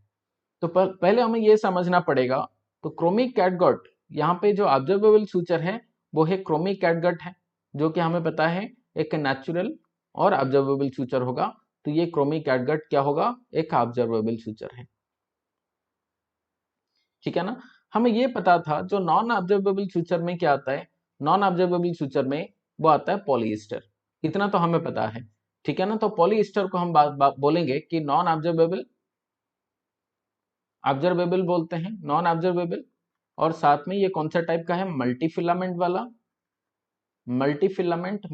तो पहले हमें ये समझना पड़ेगा, तो क्रोमिक कैटगॉट, यहाँ पे जो ऑब्जर्वेबल सुचर है वो है क्रोमिक कैटगॉट है, जो कि हमें पता है एक नेचुरल और ऑब्जर्वेबल सुचर होगा। तो ये क्रोमिक कैटगॉट क्या होगा? एक ऑब्जर्वेबल सुचर है। ठीक है ना, हमें ये पता था जो नॉन ऑब्जर्वेबल सुचर में क्या आता है, नॉन ऑब्जर्वेबल सुचर में वो आता है पॉलिएस्टर, इतना तो हमें पता है। ठीक है ना, तो पॉलिएस्टर को हम बोलेंगे कि नॉन ऑब्जर्वेबल, ऑब्जर्वेबल बोलते हैं, नॉन ऑब्जर्वेबल। और साथ में ये कौन सा टाइप का है? मल्टी फिलामेंट वाला, मोनोफिलामेंट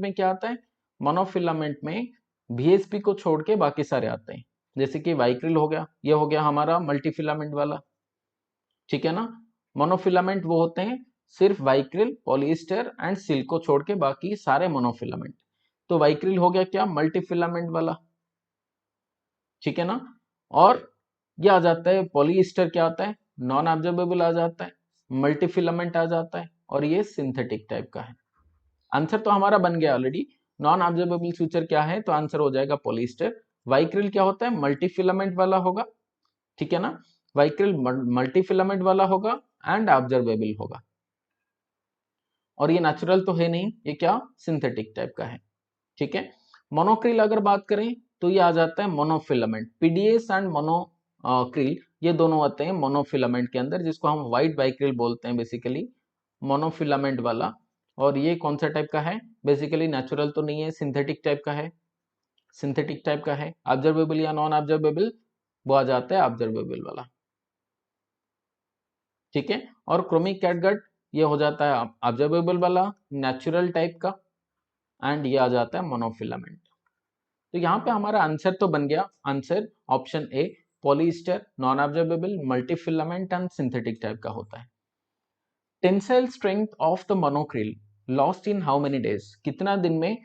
में क्या आता है? मोनोफिलामेंट में VSP को छोड़ के बाकी सारे आते हैं, जैसे कि वाइक्रिल हो गया, ये हो गया हमारा मल्टी फिलामेंट वाला। ठीक है ना, मोनोफिलामेंट वो होते हैं सिर्फ वाइक्रिल, पॉलिएस्टर एंड सिल्क को छोड़ के बाकी सारे मोनोफिलामेंट। तो वाइक्रिल हो गया क्या? मल्टी फिलामेंट वाला। ठीक है ना, और ये आ जाता है पॉलिएस्टर, क्या आता है? नॉन ऑब्जर्वेबल आ जाता है, मल्टी फिलामेंट आ जाता है, और ये सिंथेटिक टाइप का है। आंसर तो हमारा बन गया ऑलरेडी, नॉन ऑब्जर्वेबल सुचर क्या है, तो आंसर हो जाएगा पॉलिएस्टर। वाइक्रिल क्या होता है? मल्टी फिलामेंट वाला होगा। ठीक है ना, वाइक्रिल मल्टी फिलामेंट वाला होगा एंड ऑब्जर्वेबल होगा, और ये नेचुरल तो है नहीं, ये क्या? सिंथेटिक टाइप का है। ठीक है, मोनोक्रिल अगर बात करें तो ये आ जाता है मोनोफिलामेंट, PDS एंड मोनोक्रिल ये दोनों आते हैं मोनोफिलामेंट के अंदर, जिसको हम व्हाइट वाइक्रिल बोलते हैं बेसिकली, मोनोफिलामेंट वाला। और ये कौन सा टाइप का है? बेसिकली नेचुरल तो नहीं है, सिंथेटिक टाइप का है। सिंथेटिक टाइप का है। ऑब्जर्वेबल या नॉन ऑब्जर्वेबल, वो आ जाता है ऑब्जर्वेबल वाला। ठीक है। और क्रोमिक कैटगट ये हो जाता है ऑब्जर्वेबल वाला, नेचुरल टाइप का, एंड ये आ जाता है मोनोफिलामेंट। तो यहाँ पे हमारा आंसर तो बन गया, answer option a polyester, non absorbable, multifilament and synthetic type का होता है। Tensile strength of the Monocryl lost in how many days, कितना दिन में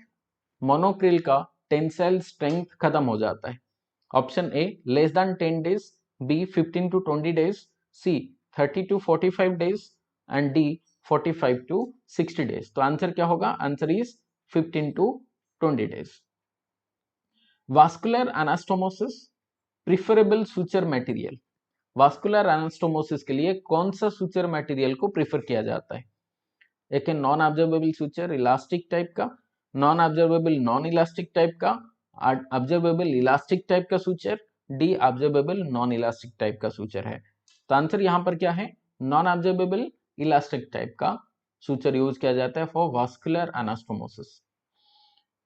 मोनोक्रिल का टेंसाइल स्ट्रेंथ खत्म हो जाता है? Option A less than 10 days, B 15 to 20 days, C 30 to 45 days and D 45 to 60 days। तो आंसर क्या होगा? Answer is 15 to 20 days। Vascular anastomosis preferable suture material, vascular anastomosis के लिए कौन सा सुचर मटेरियल को प्रिफर किया जाता है? एक है non absorbable suture elastic type का, non absorbable non elastic type का, ऑब्जर्वेबल इलास्टिक टाइप का suture, D absorbable non elastic type का सुचर है। तो आंसर यहाँ पर क्या है? नॉन ऑब्जर्वेबल इलास्टिक टाइप का सुचर यूज किया जाता है for vascular anastomosis.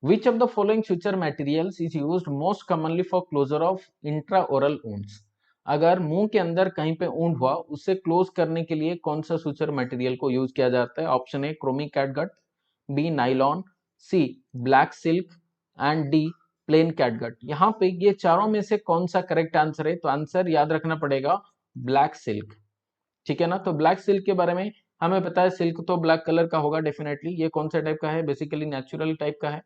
Which of the following suture materials is used most commonly for closure of intraoral wounds? अगर मुंह के अंदर कहीं पे ऊंड हुआ, उससे क्लोज करने के लिए कौन सा सुचर मटेरियल को यूज किया जाता है? Option A chromic catgut, B nylon, C black silk and D plain catgut. यहाँ पे ये चारों में से कौन सा करेक्ट आंसर है? तो आंसर याद रखना पड़ेगा ब्लैक सिल्क। ठीक है ना। तो ब्लैक सिल्क के बारे में हमें पता है, सिल्क तो ब्लैक कलर का होगा डेफिनेटली। ये कौन सा टाइप का है? बेसिकली नेचुरल टाइप का है।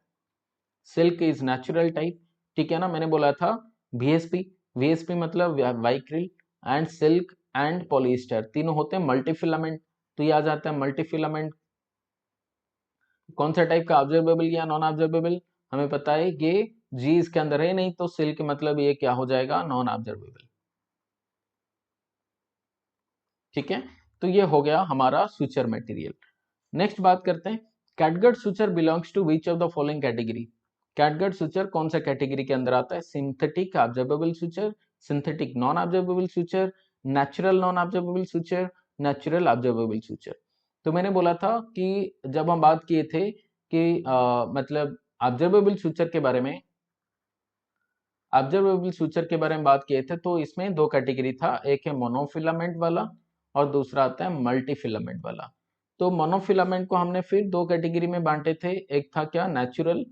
Silk is natural type. ठीक है ना। मैंने बोला था वीएसपी, वीएसपी मतलब वाइक्रिल, एंड सिल्क एंड पॉलिएस्टर तीनों होते हैं मल्टीफिलामेंट। तो ये आ जाता है मल्टीफिलामेंट। कौन सा टाइप का? ऑब्जर्वेबल या नॉन ऑब्जर्वेबल? हमें पता है ये जी इसके अंदर है नहीं, तो सिल्क मतलब ये क्या हो जाएगा? Non observable. ठीक है। तो ये हो गया हमारा सुचर मटेरियल। नेक्स्ट बात करते हैं, catgut suture belongs to which of the following category? Catgut suture कौन सा कैटेगरी के अंदर आता है? Synthetic absorbable suture, synthetic non absorbable suture, natural non absorbable suture, natural absorbable suture. तो मैंने बोला था कि जब हम बात किए थे कि मतलब ऑब्जर्वेबल सुचर के बारे में, ऑब्जर्वेबल सुचर के बारे में बात किए थे, तो इसमें दो कैटेगरी था, एक है मोनोफिलामेंट वाला और दूसरा आता है मल्टीफिलामेंट वाला। तो मोनोफिलामेंट को हमने फिर दो कैटेगरी में बांटे थे, एक था क्या? नेचुरल,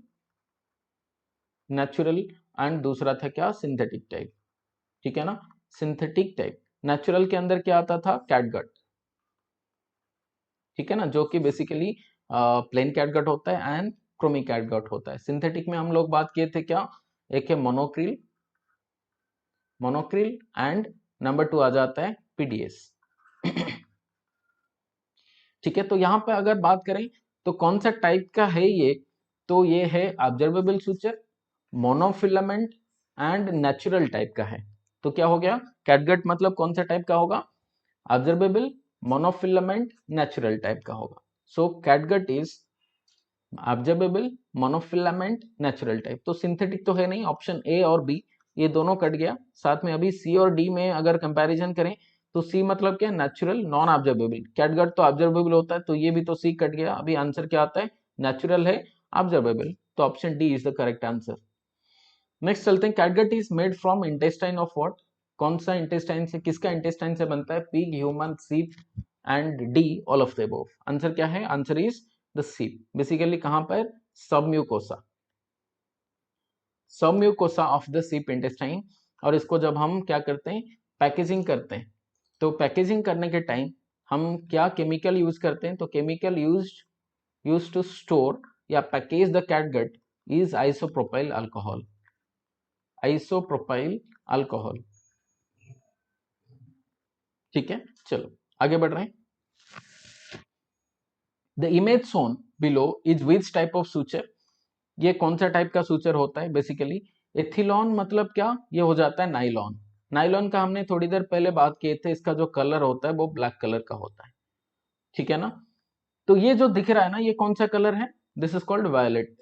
नेचुरल, एंड दूसरा था क्या? Synthetic type. ठीक है ना। सिंथेटिक टाइप, नेचुरल के अंदर क्या आता था? कैटगट। ठीक है ना, जो कि बेसिकली प्लेन कैटगट होता है एंड क्रोमिक कैटगट होता है। सिंथेटिक में हम लोग बात किए थे क्या? एक है मोनोक्रिल, मोनोक्रिल, एंड नंबर 2 आ जाता है पीडीएस। ठीक है। तो यहाँ पे अगर बात करें तो कौन सा टाइप का है ये? तो ये है observable suture, monofilament and natural type का है। तो क्या हो गया? कैटगट मतलब कौन सा टाइप का होगा? ऑब्जर्वेबल, मोनोफिलामेंट, नेचुरल टाइप का होगा। So catgut is absorbable, monofilament, natural type. तो सिंथेटिक तो है नहीं, ऑप्शन ए और बी ये दोनों कट गया। साथ में अभी सी और डी में अगर कंपैरिजन करें तो सी मतलब क्या? Natural non observable. कैटगट तो ऑब्जर्वेबल होता है, तो ये भी तो सी कट गया। अभी आंसर क्या आता है? नेचुरल है, ऑब्जर्वेबल। तो option D is the correct answer. Next चलते हैं, catgut is made from intestine of what? कौन सा इंटेस्टाइन से, किसका इंटेस्टाइन से बनता है? पिग, ह्यूमन, सीप and D all of the above. Answer क्या है? Answer is the ship. Basically कहां पर? Submucosa, submucosa of the ship intestine. और इसको जब हम क्या करते हैं? पैकेजिंग करते हैं। तो पैकेजिंग करने के टाइम हम क्या केमिकल यूज करते हैं? तो केमिकल यूज टू स्टोर या package the catgut is isopropyl alcohol, isopropyl alcohol. ठीक है, चलो आगे बढ़ रहे हैं। The image shown below is which type of suture? ये कौन सा टाइप का सुचर होता है? बेसिकली एथिलॉन मतलब क्या? ये हो जाता है नाइलॉन। नाइलॉन का हमने थोड़ी देर पहले बात किए थे, इसका जो कलर होता है वो ब्लैक कलर का होता है। ठीक है ना। तो ये जो दिख रहा है ना, ये कौन सा कलर है? This is called violet,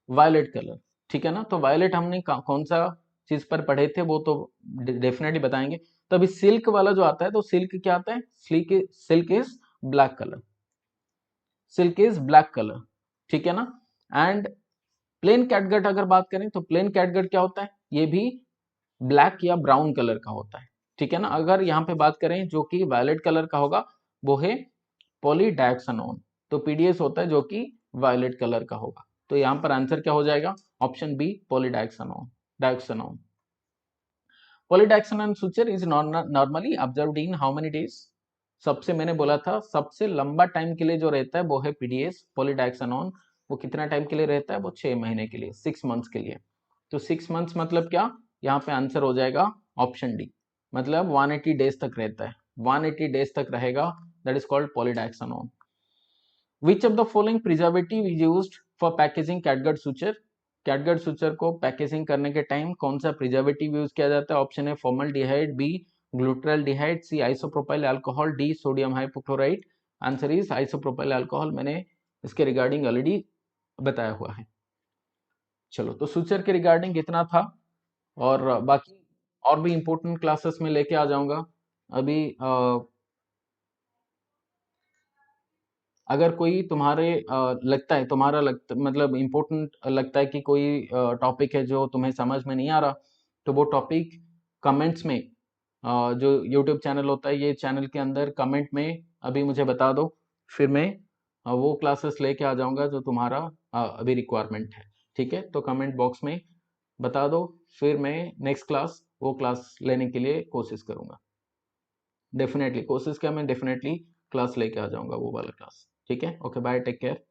violet colour. ठीक है ना। तो वायलेट हमने कौन सा चीज पर पढ़े थे वो तो डेफिनेटली बताएंगे। तो अभी सिल्क वाला जो आता है, तो सिल्क क्या आता है? Silk is black colour. Silk is black colour, ठीक है ना। एंड प्लेन कैटगट अगर बात करें तो प्लेन कैटगट क्या होता है, ये भी ब्लैक या ब्राउन कलर का होता है, ठीक है ना। अगर यहाँ पे बात करें जो कि वायलेट कलर का होगा वो है पॉलीडायक्सनोन, तो पीडीएस होता है जो कि वायलेट कलर का होगा। तो यहाँ पर आंसर क्या हो जाएगा, option b polydioxanone, dioxanone. Polydioxanone suture is normally absorbed in how many days, सबसे मैंने बोला था सबसे लंबा टाइम के लिए जो रहता है वो है पीडीएस पॉलीडायक्सनोन। वो कितना टाइम के लिए रहता है, वो 6 महीने के लिए, 6 मंथ्स के लिए। तो 6 मंथ्स मतलब क्या, यहाँ पे आंसर हो जाएगा ऑप्शन डी, मतलब 180 डेज तक रहता है, 180 डेज तक रहेगा, that is called polydioxanone. Which of the following preservative is used for packaging catgut suture, catgut suture को पैकेजिंग करने के टाइम कौन सा प्रिजर्वेटिव यूज किया जाता है, ऑप्शन है formaldehyde, b glutaraldehyde, c isopropyl alcohol, d sodium hypochloride. Answer is isopropyl alcohol, मैंने इसके रिगार्डिंग ऑलरेडी बताया हुआ है। चलो, तो सुचर के रिगार्डिंग इतना था, और बाकी और भी इंपॉर्टेंट क्लासेस में लेके आ जाऊंगा। अभी अगर कोई तुम्हारे लगता है, तुम्हारा लगता मतलब इम्पोर्टेंट लगता है कि कोई टॉपिक है जो तुम्हें समझ में नहीं आ रहा, तो वो टॉपिक कमेंट्स में, जो यूट्यूब चैनल होता है, ये चैनल के अंदर कमेंट में अभी मुझे बता दो, फिर मैं वो क्लासेस लेके आ जाऊंगा जो तुम्हारा अभी रिक्वायरमेंट है, ठीक है। तो कमेंट बॉक्स में बता दो, फिर मैं नेक्स्ट क्लास वो क्लास लेने के लिए कोशिश करूंगा। डेफिनेटली कोशिश क्या, मैं डेफिनेटली क्लास लेके आ जाऊंगा, वो वाला क्लास, ठीक है। Okay, bye, take care.